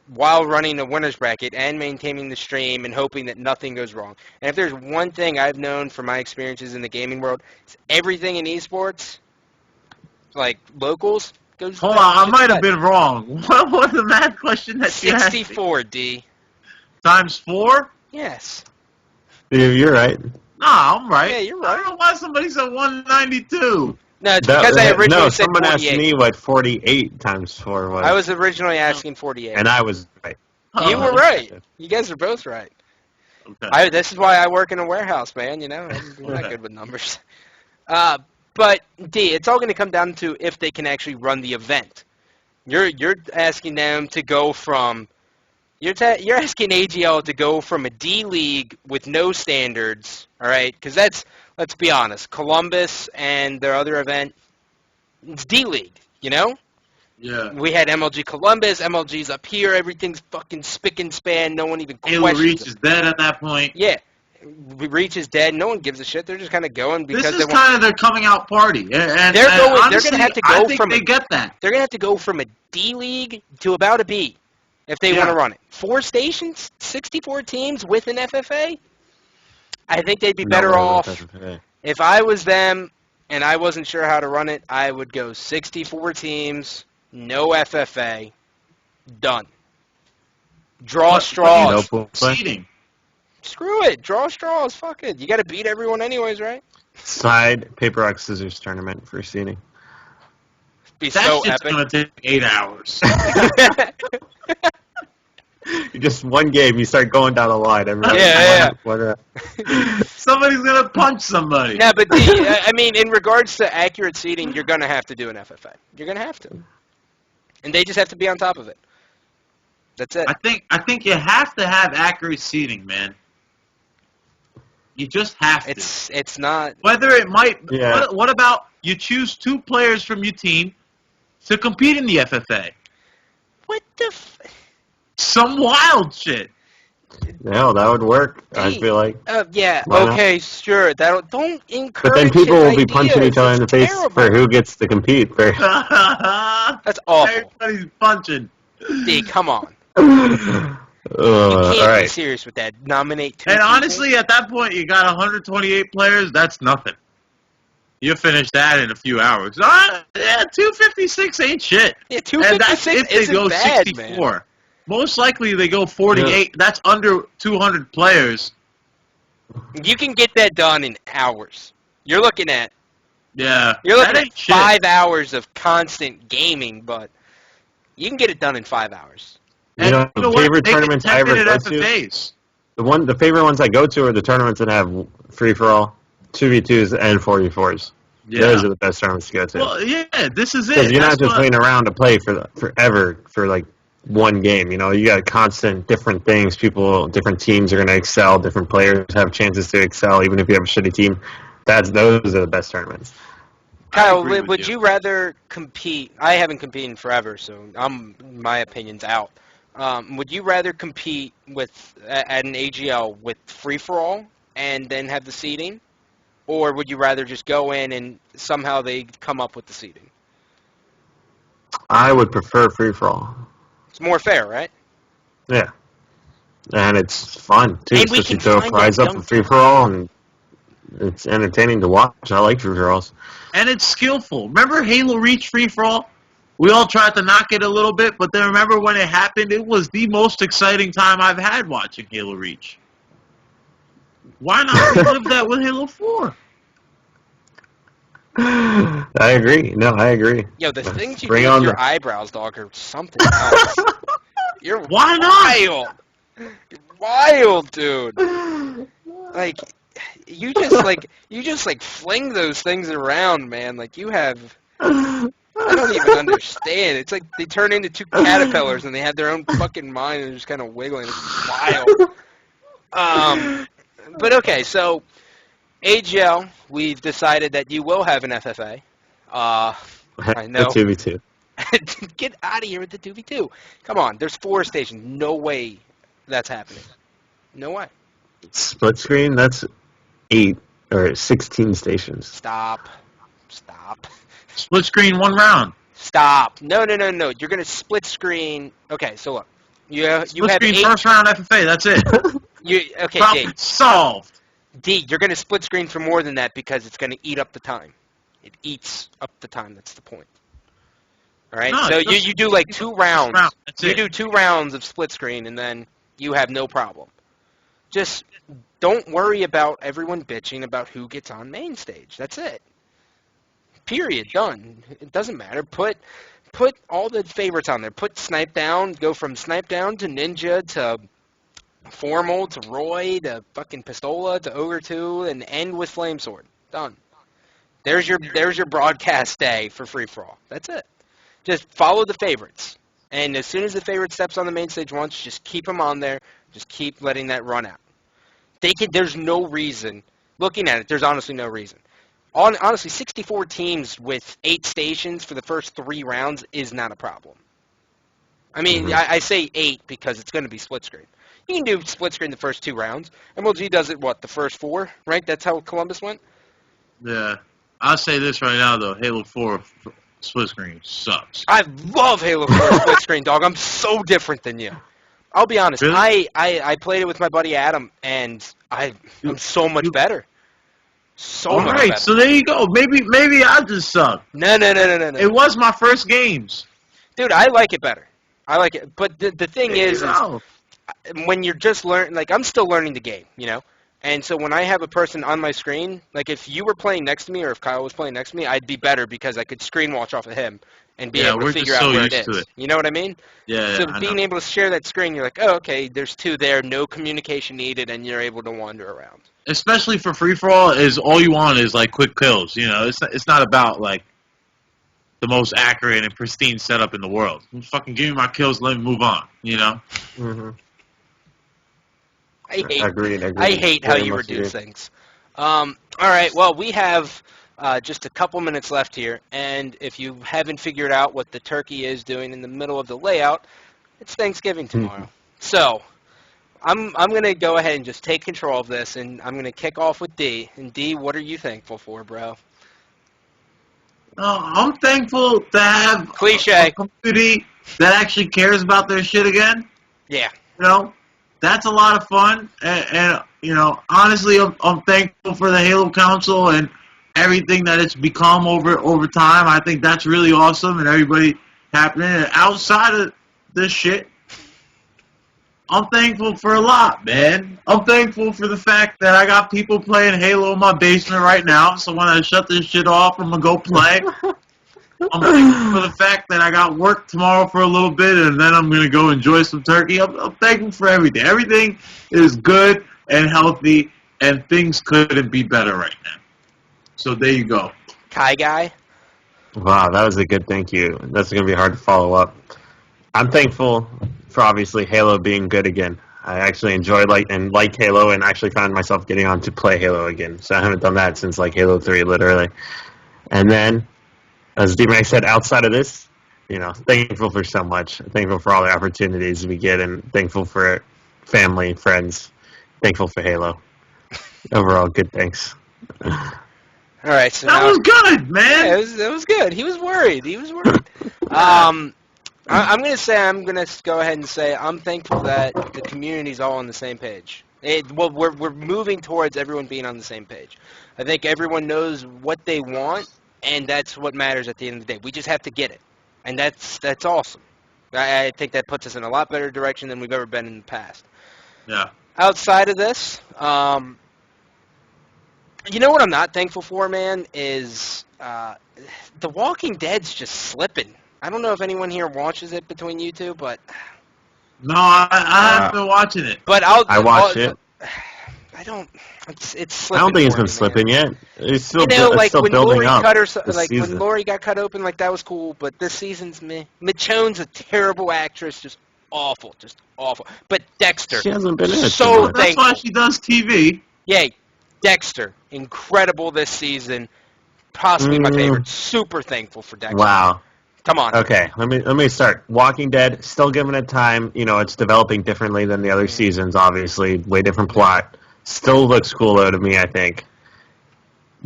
while running a winner's bracket and maintaining the stream and hoping that nothing goes wrong. And if there's one thing I've known from my experiences in the gaming world, it's everything in esports, like locals, goes. Hold on, I might have been wrong. What was the math question that you asked? 64, D. Times 4? Yes. You're right. Nah, I'm right. Yeah, you're I right. don't know why somebody said 192. No, it's because I originally said someone 48. asked me what 48 times 4 was. I was originally asking 48. And I was right. You were right. You guys are both right. Okay. This is why I work in a warehouse, man. You know, I'm not good with numbers. But D, it's all going to come down to if they can actually run the event. You're asking them to go from you're asking AGL to go from a D league with no standards, all right? Because let's be honest, Columbus and their other event, it's D league, you know. Yeah. We had MLG Columbus, MLG's up here, everything's fucking spick and span, no one even questions Halo Reach it. is dead at that point. Yeah. Reach is dead. No one gives a shit. They're just kind of going because this is kind of their coming out party. And they're going. honestly, they're going to have to go I think from. they get that. They're going to have to go from a D league to about a B, if they want to run it. 4 stations, 64 teams with an FFA. I think they'd be better off. If I was them and I wasn't sure how to run it, I would go 64 teams, no FFA, done. Draw straws. Seating. Screw it. Draw straws. Fuck it. You got to beat everyone anyways, right? Side paper, rock, scissors tournament for seating. Be That so shit's epic. gonna take 8 hours. Just one game, you start going down a line. Somebody's gonna punch somebody. Yeah, but I mean, in regards to accurate seating, you're gonna have to do an FFA. You're gonna have to, and they just have to be on top of it. That's it. I think you have to have accurate seating, man. You just have to. It's not. Whether it might. Yeah. What about you choose 2 players from your team to compete in the FFA. What the? Some wild shit. No, that would work. I feel like. Yeah. Why not? Okay. Sure. Don't encourage. But then people his will be punching ideas. each other in the It's face terrible. for who gets to compete first. That's awful. Everybody's punching. D, come on. All You can't be right. serious with that. Nominate 2 And people? honestly, at that point, you got 128 players. That's nothing. You finish that in a few hours. Yeah, 256 ain't shit. Yeah, And that's 256 if they isn't go bad, 64. man. Most likely they go 48. That's under 200 players. You can get that done in hours. You're looking at Yeah. You're looking that at ain't shit. 5 hours of constant gaming, but you can get it done in 5 hours. You know, You the what? favorite Make it tournaments I ever 10-minute go to, FFAs. the favorite ones I go to are the tournaments that have free for all, 2v2s, and 4v4s. Yeah. Those are the best tournaments to go to. Well, yeah, this is Because it. you're not That's just what- waiting around to play forever for like one game. You know, you got constant different things. Different teams are going to excel. Different players have chances to excel, even if you have a shitty team. Those are the best tournaments. Kyle, agree with would you. you rather compete? I haven't competed in forever, so my opinion's out. Would you rather compete at an AGL with free for all and then have the seating, or would you rather just go in and somehow they come up with the seating? I would prefer free for all. It's more fair, right? Yeah, and it's fun too. And we Especially can throw a find prize that up for dunk free for all, and it's entertaining to watch. I like free for alls. And it's skillful. Remember Halo Reach free for all? We all tried to knock it a little bit, but then remember when it happened? It was the most exciting time I've had watching Halo Reach. Why not relive that with Halo 4? I agree. No, I agree. Yo, the things you Bring do with on your the- eyebrows, dog, are something else. You're Why not? wild. You're wild, dude. Like, you just like fling those things around, man. Like you have, I don't even understand. It's like they turn into 2 caterpillars and they have their own fucking mind and they're just kind of wiggling. It's wild. But okay, so AGL, we've decided that you will have an FFA. I know. 2v2. Get out of here with the 2v2. Come on, there's 4 stations. No way that's happening. No way. Split screen. That's 8 or 16 stations. Stop. Split screen, 1 round. Stop. No. You're going to split screen. Okay, so look. You have Split screen, 8. first round FFA. That's it. Okay, Problem solved. D, you're going to split screen for more than that because it's going to eat up the time. It eats up the time. That's the point. All right? No, So it doesn't. you do like 2 rounds. That's You it. do 2 rounds of split screen, and then you have no problem. Just don't worry about everyone bitching about who gets on main stage. That's it. Period. Done. It doesn't matter. Put all the favorites on there. Put Snipe Down. Go from Snipe Down to Ninja to Formal to Roy to fucking Pistola to Ogre 2 and end with Flame Sword. Done. There's your broadcast day for free for all. That's it. Just follow the favorites. And as soon as the favorite steps on the main stage once, just keep them on there. Just keep letting that run out. There's no reason. Looking at it, there's honestly no reason. Honestly, 64 teams with 8 stations for the first 3 rounds is not a problem. I mean, I say 8 because it's going to be split screen. You can do split screen the first 2 rounds. MLG does it, the first 4, right? That's how Columbus went? Yeah. I'll say this right now, though. Halo 4 split screen sucks. I love Halo 4 split screen, dog. I'm so different than you. I'll be honest. Really? I played it with my buddy Adam, and I'm so much better. So much Alright, better. so there you go. Maybe I just suck. No. It was my first games. Dude, I like it better. I like it. But the thing There you is go. when you're just learning, like, I'm still learning the game, you know? And so when I have a person on my screen, like if you were playing next to me or if Kyle was playing next to me, I'd be better because I could screen watch off of him and be Yeah, able to we're figure just out so where it used is. to it. You know what I mean? Yeah, So I being know. able to share that screen, you're like, oh, okay, there's 2 there, no communication needed, and you're able to wander around. Especially for free for all, is all you want is like quick kills. You know, it's not about like the most accurate and pristine setup in the world. Fucking give me my kills, let me move on. You know. Mm-hmm. I hate Agreed. I hate how Very you much reduce agreed. things. All right, well, we have just a couple minutes left here, and if you haven't figured out what the turkey is doing in the middle of the layout, it's Thanksgiving tomorrow. So I'm going to go ahead and just take control of this, and I'm going to kick off with D. And D, what are you thankful for, bro? I'm thankful to have Cliche. a community that actually cares about their shit again. Yeah. You know, that's a lot of fun. And you know, honestly, I'm thankful for the Halo Council and everything that it's become over time. I think that's really awesome, and everybody happening. And outside of this shit, I'm thankful for a lot, man. I'm thankful for the fact that I got people playing Halo in my basement right now, so when I shut this shit off, I'm going to go play. I'm thankful for the fact that I got work tomorrow for a little bit, and then I'm going to go enjoy some turkey. I'm thankful for everything. Everything is good and healthy, and things couldn't be better right now. So there you go. Kai Guy? Wow, that was a good thank you. That's going to be hard to follow up. I'm thankful for obviously Halo being good again. I actually enjoy like Halo and actually found myself getting on to play Halo again. So I haven't done that since like Halo 3 literally. And then, as DMAQ said, outside of this, you know, thankful for so much. Thankful for all the opportunities we get and thankful for family, friends. Thankful for Halo. Overall, good thanks. All right, so That was good, man. Yeah, it was good. He was worried. I'm going to go ahead and say I'm thankful that the community's all on the same page. We're moving towards everyone being on the same page. I think everyone knows what they want, and that's what matters at the end of the day. We just have to get it, and that's awesome. I think that puts us in a lot better direction than we've ever been in the past. Yeah. Outside of this, you know what I'm not thankful for, man, is The Walking Dead's just slipping. I don't know if anyone here watches it between you two, but No, I haven't been watching it. but I watched it. I don't. It's I slipping. don't think it's for been me, slipping man. yet. It's still, You know, it's like still when building Lori up. cut her, this like season. when Lori got cut open, like that was cool. But this season's meh. Michonne's a terrible actress, just awful. But Dexter, She hasn't been in it so too much. That's thankful. why she does TV. Yay, Dexter, incredible this season. Possibly my favorite. Super thankful for Dexter. Wow. Come on. Okay, let me start. Walking Dead, still giving it time. You know, it's developing differently than the other seasons, obviously. Way different plot. Still looks cool, though, to me, I think.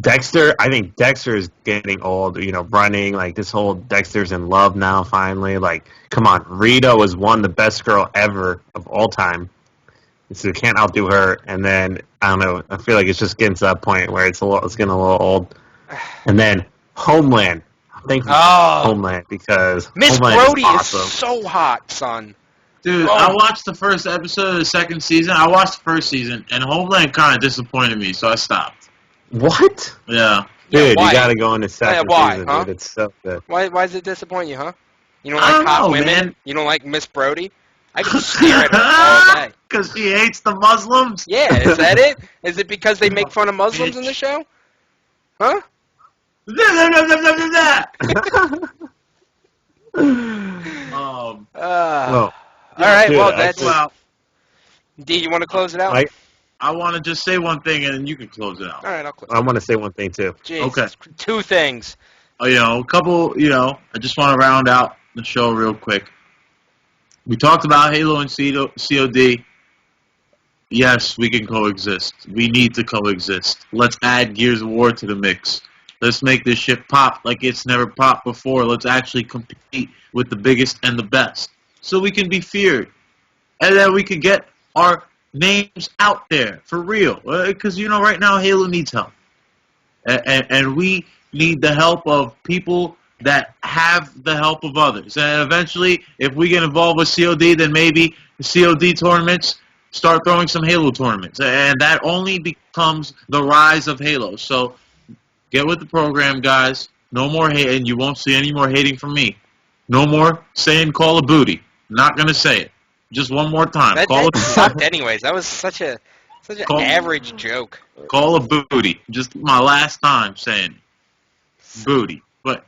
Dexter, I think Dexter is getting old, you know, running. Like, this whole Dexter's in love now, finally. Like, come on. Rita was the best girl ever of all time. So you can't outdo her. And then, I don't know, I feel like it's just getting to that point where it's getting a little old. And then, Homeland. Thankful for Homeland because Miss Homeland Brody is awesome. is so hot, son. Dude, I watched the first episode of the second season. I watched the first season, and Homeland kind of disappointed me, so I stopped. What? Yeah. Dude, why? you gotta go in the second why, season, huh? dude. It's so good. Why does it disappoint you, huh? You don't I like don't hot know, women? man. You don't like Miss Brody? I can stare at her all day. Because she hates the Muslims? Yeah, is that it? Is it because they make fun of Muslims in the show? Huh? Um, Well, All right, dude, well, that's... actually- well, D, you want to close it out? I want to just say one thing, and then you can close it out. All right, I'll close I want to say one thing, too. Jesus, Okay. two things. You know, I just want to round out the show real quick. We talked about Halo and COD. Yes, we can coexist. We need to coexist. Let's add Gears of War to the mix. Let's make this shit pop like it's never popped before. Let's actually compete with the biggest and the best so we can be feared. And then we can get our names out there for real. Because, you know, right now Halo needs help. And we need the help of people that have the help of others. And eventually, if we get involved with COD, then maybe the COD tournaments start throwing some Halo tournaments. And that only becomes the rise of Halo. So get with the program, guys. No more hating. You won't see any more hating from me. No more saying Call of Booty. Not going to say it. Just one more time. That sucked anyways. That was such an average joke. Call of Booty. Just my last time saying it. Booty. But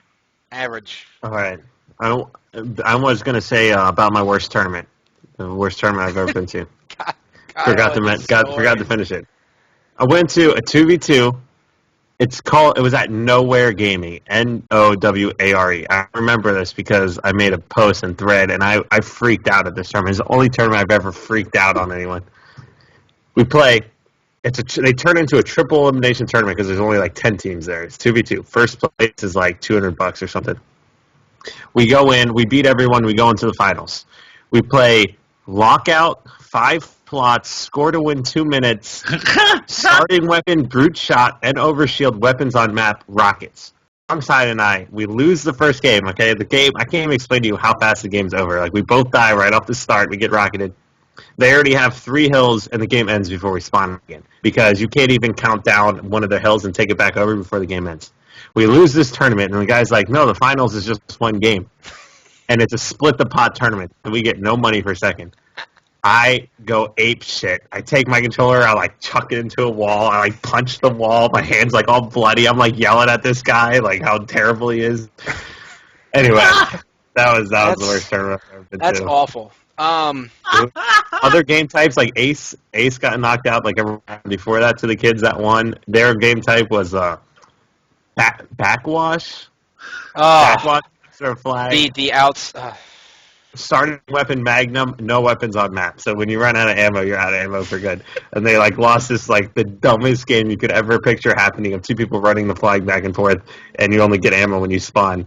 Average. All right. I was going to say about my worst tournament. The worst tournament I've ever been to. Forgot to finish it. I went to a 2v2 It was at Nowhere Gaming, Noware. I remember this because I made a post and thread, and I freaked out at this tournament. It's the only tournament I've ever freaked out on anyone. We play. They turn into a triple elimination tournament because there's only like 10 teams there. It's 2v2. First place is like $200 or something. We go in, we beat everyone, we go into the finals. We play lockout, 5 plots, score to win 2 minutes, starting weapon, brute shot, and overshield weapons on map, rockets. Alongside and I, we lose the first game, okay? The game, I can't even explain to you how fast the game's over. Like, we both die right off the start, we get rocketed. They already have 3 hills, and the game ends before we spawn again. Because you can't even count down one of the hills and take it back over before the game ends. We lose this tournament, and the guy's like, no, the finals is just one game. And it's a split-the-pot tournament, and we get no money for second. I go ape shit. I take my controller, I, like, chuck it into a wall, I, like, punch the wall, my hand's, like, all bloody. I'm, like, yelling at this guy, like, how terrible he is. Anyway, that was the worst tournament I've ever been to. That's awful. Other game types, like Ace got knocked out, like, every round before that to the kids that won. Their game type was, backwash. Backwash or flag. The outs. Starting weapon Magnum, no weapons on map. So when you run out of ammo, you're out of ammo for good. And they like lost this like the dumbest game you could ever picture happening of 2 people running the flag back and forth, and you only get ammo when you spawn.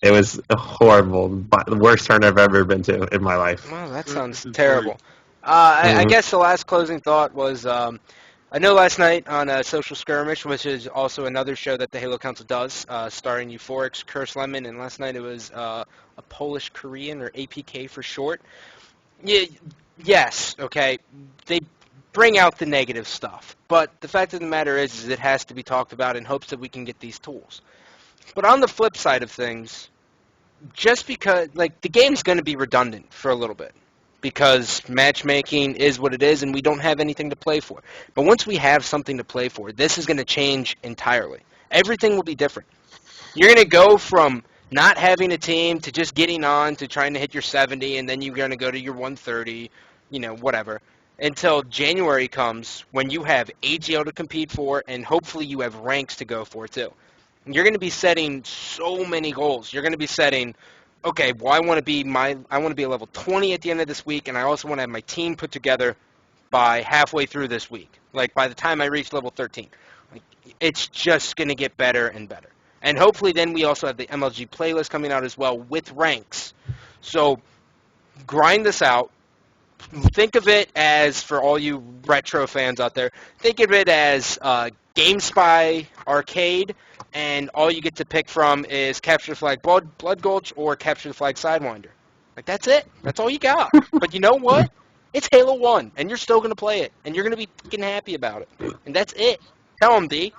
It was horrible, but the worst turn I've ever been to in my life. Well, that sounds terrible. I guess the last closing thought was. I know last night on Social Skirmish, which is also another show that the Halo Council does, starring Euphorix, Curse Lemon, and last night it was a Polish-Korean, or APK for short. Yes, okay, they bring out the negative stuff, but the fact of the matter is it has to be talked about in hopes that we can get these tools. But on the flip side of things, just because, like, the game's going to be redundant for a little bit. Because matchmaking is what it is, and we don't have anything to play for. But once we have something to play for, this is going to change entirely. Everything will be different. You're going to go from not having a team to just getting on to trying to hit your 70, and then you're going to go to your 130, whatever, until January comes when you have AGL to compete for, and hopefully you have ranks to go for, too. And you're going to be setting so many goals. You're going to be setting... Okay, well, I want to be a level 20 at the end of this week, and I also want to have my team put together by halfway through this week. Like, by the time I reach level 13. Like, it's just going to get better and better. And hopefully then we also have the MLG playlist coming out as well with ranks. So, grind this out. Think of it as, for all you retro fans out there, think of it as GameSpy Arcade, and all you get to pick from is Capture the Flag Blood Gulch or Capture the Flag Sidewinder. Like, that's it. That's all you got. But you know what? It's Halo 1, and you're still going to play it, and you're going to be fucking happy about it. And that's it. Tell them, D.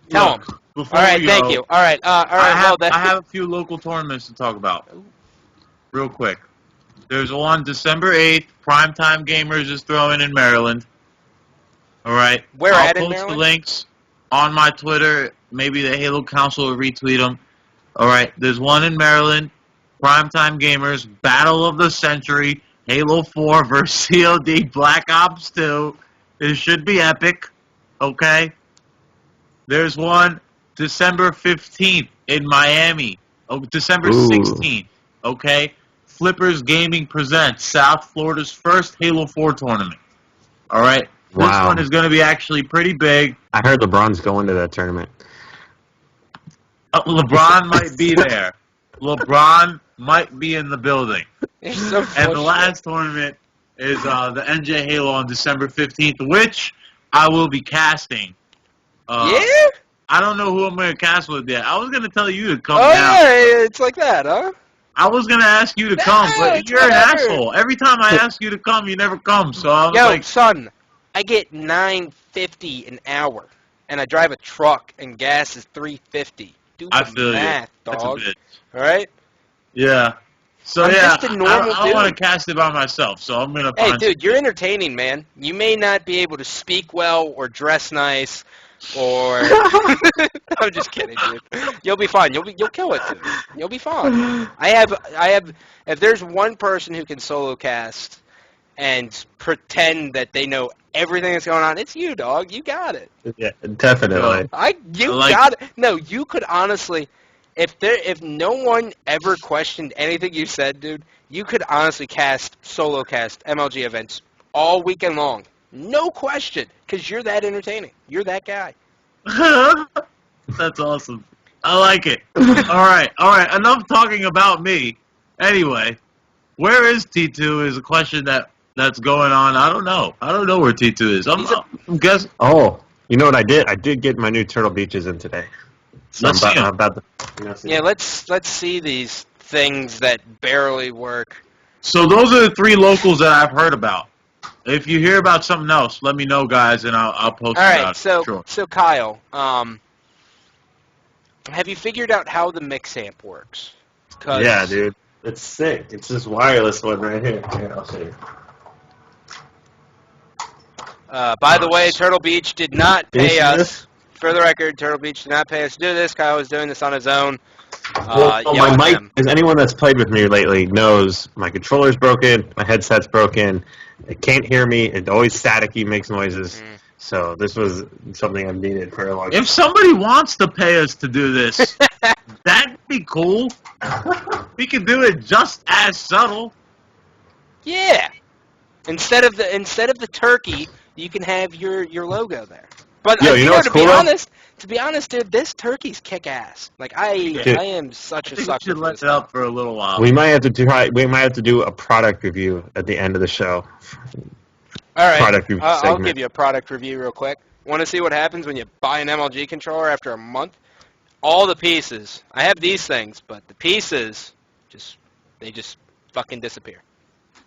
Tell them. All right, thank you. All right, I have a few local tournaments to talk about. Real quick. There's one December 8th. Primetime Gamers is throwing in Maryland. All right. Where I'll at in post Maryland? the links on my Twitter. Maybe the Halo Council will retweet them. All right. There's one in Maryland. Primetime Gamers. Battle of the Century. Halo 4 versus COD. Black Ops 2. It should be epic. Okay. There's one December 15th in Miami. Oh, December 16th. Okay. Flippers Gaming presents South Florida's first Halo 4 tournament. All right? This one is going to be actually pretty big. I heard LeBron's going to that tournament. LeBron might be there. LeBron might be in the building. So and the last tournament is the NJ Halo on December 15th, which I will be casting. Yeah? I don't know who I'm going to cast with yet. I was going to tell you to come down. Yeah, it's like that, huh? I was going to ask you to come, but you're an asshole. Every time I ask you to come, you never come. So I was like, son, I get $9.50 an hour, and I drive a truck, and gas is $3.50. Do the math, dog. That's a bitch. All right? Yeah. So I'm yeah, just a normal I want to cast it by myself, so I'm going to Hey, dude, you're entertaining, man. You may not be able to speak well or dress nice or... I'm just kidding, dude. You'll be fine. You'll kill it, dude. You'll be fine. I have. If there's one person who can solo cast and pretend that they know everything that's going on, it's you, dog. You got it. Yeah, definitely. You I like got it. No, you could honestly, if no one ever questioned anything you said, dude, you could honestly solo cast MLG events all weekend long. No question, because you're that entertaining. You're that guy. That's awesome. I like it. All right. Enough talking about me. Anyway, where is T2 is a question that's going on. I don't know. I don't know where T2 is. I'm guessing. Oh, you know what I did? I did get my new Turtle Beaches in today. So Let's see 'em. I'm about to. Yeah, let's see these things that barely work. So those are the 3 locals that I've heard about. If you hear about something else, let me know, guys, and I'll post All right, about so it. Sure. so Kyle, have you figured out how the mix amp works? 'Cause- Yeah, dude. It's sick. It's this wireless one right here. Here, I'll show you. By the way, Turtle Beach did not Can you pay see us. this? For the record, Turtle Beach did not pay us to do this. Kyle was doing this on his own. Well, Yell my at mic, him. as anyone that's played with me lately knows, my controller's broken, my headset's broken, it can't hear me, it's always staticky, makes noises. So this was something I've needed for a long time. If somebody wants to pay us to do this, that'd be cool. We could do it just as subtle. Yeah. Instead of the turkey, you can have your logo there. But Yo, you know what's to cool, be though? to be honest, dude, this turkey's kick ass. Like I am such I a think we sucker should for let this it up stuff. for a little while. We might have to do a product review at the end of the show. All right, Product review I'll segment. give you a product review real quick. Want to see what happens when you buy an MLG controller after a month? All the pieces. I have these things, but the pieces they just fucking disappear.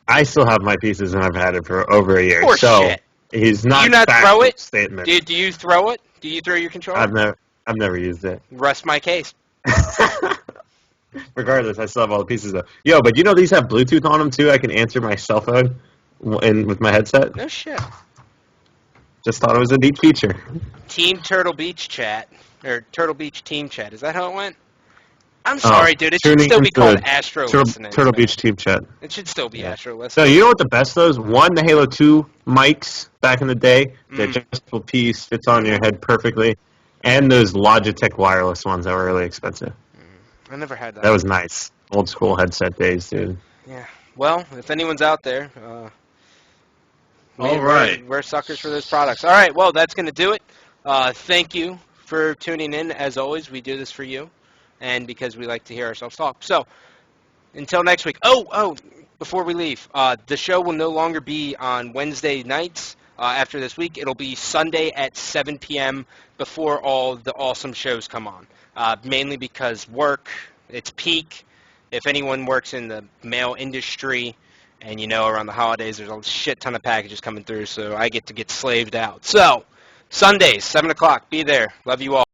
I still have my pieces and I've had it for over a year. Poor so shit. he's Do not you not back throw to it? statement. Do you throw it? Do you throw your controller? I've never used it. Rest my case. Regardless, I still have all the pieces though. Yo, but you know these have Bluetooth on them too. I can answer my cell phone with my headset. No shit. Just thought it was a neat feature. Team Turtle Beach chat or Turtle Beach team chat. Is that how it went? I'm sorry, dude. It should tuning still be into called Astro Listening. Turtle man. Beach team chat. It should still be Yeah. Astro So Listening. you know what the best of those? One, the Halo 2 mics back in the day. The adjustable piece fits on your head perfectly. And those Logitech wireless ones that were really expensive. I never had that. That was nice. Old school headset days, dude. Yeah. Well, if anyone's out there, All right. we're suckers for those products. All right. Well, that's going to do it. Thank you for tuning in. As always, we do this for you, and because we like to hear ourselves talk. So, until next week. Oh, before we leave, the show will no longer be on Wednesday nights. After this week, it'll be Sunday at 7 p.m. before all the awesome shows come on. Mainly because work, it's peak. If anyone works in the mail industry, and around the holidays, there's a shit ton of packages coming through, so I get slaved out. So, Sundays, 7 o'clock, be there. Love you all.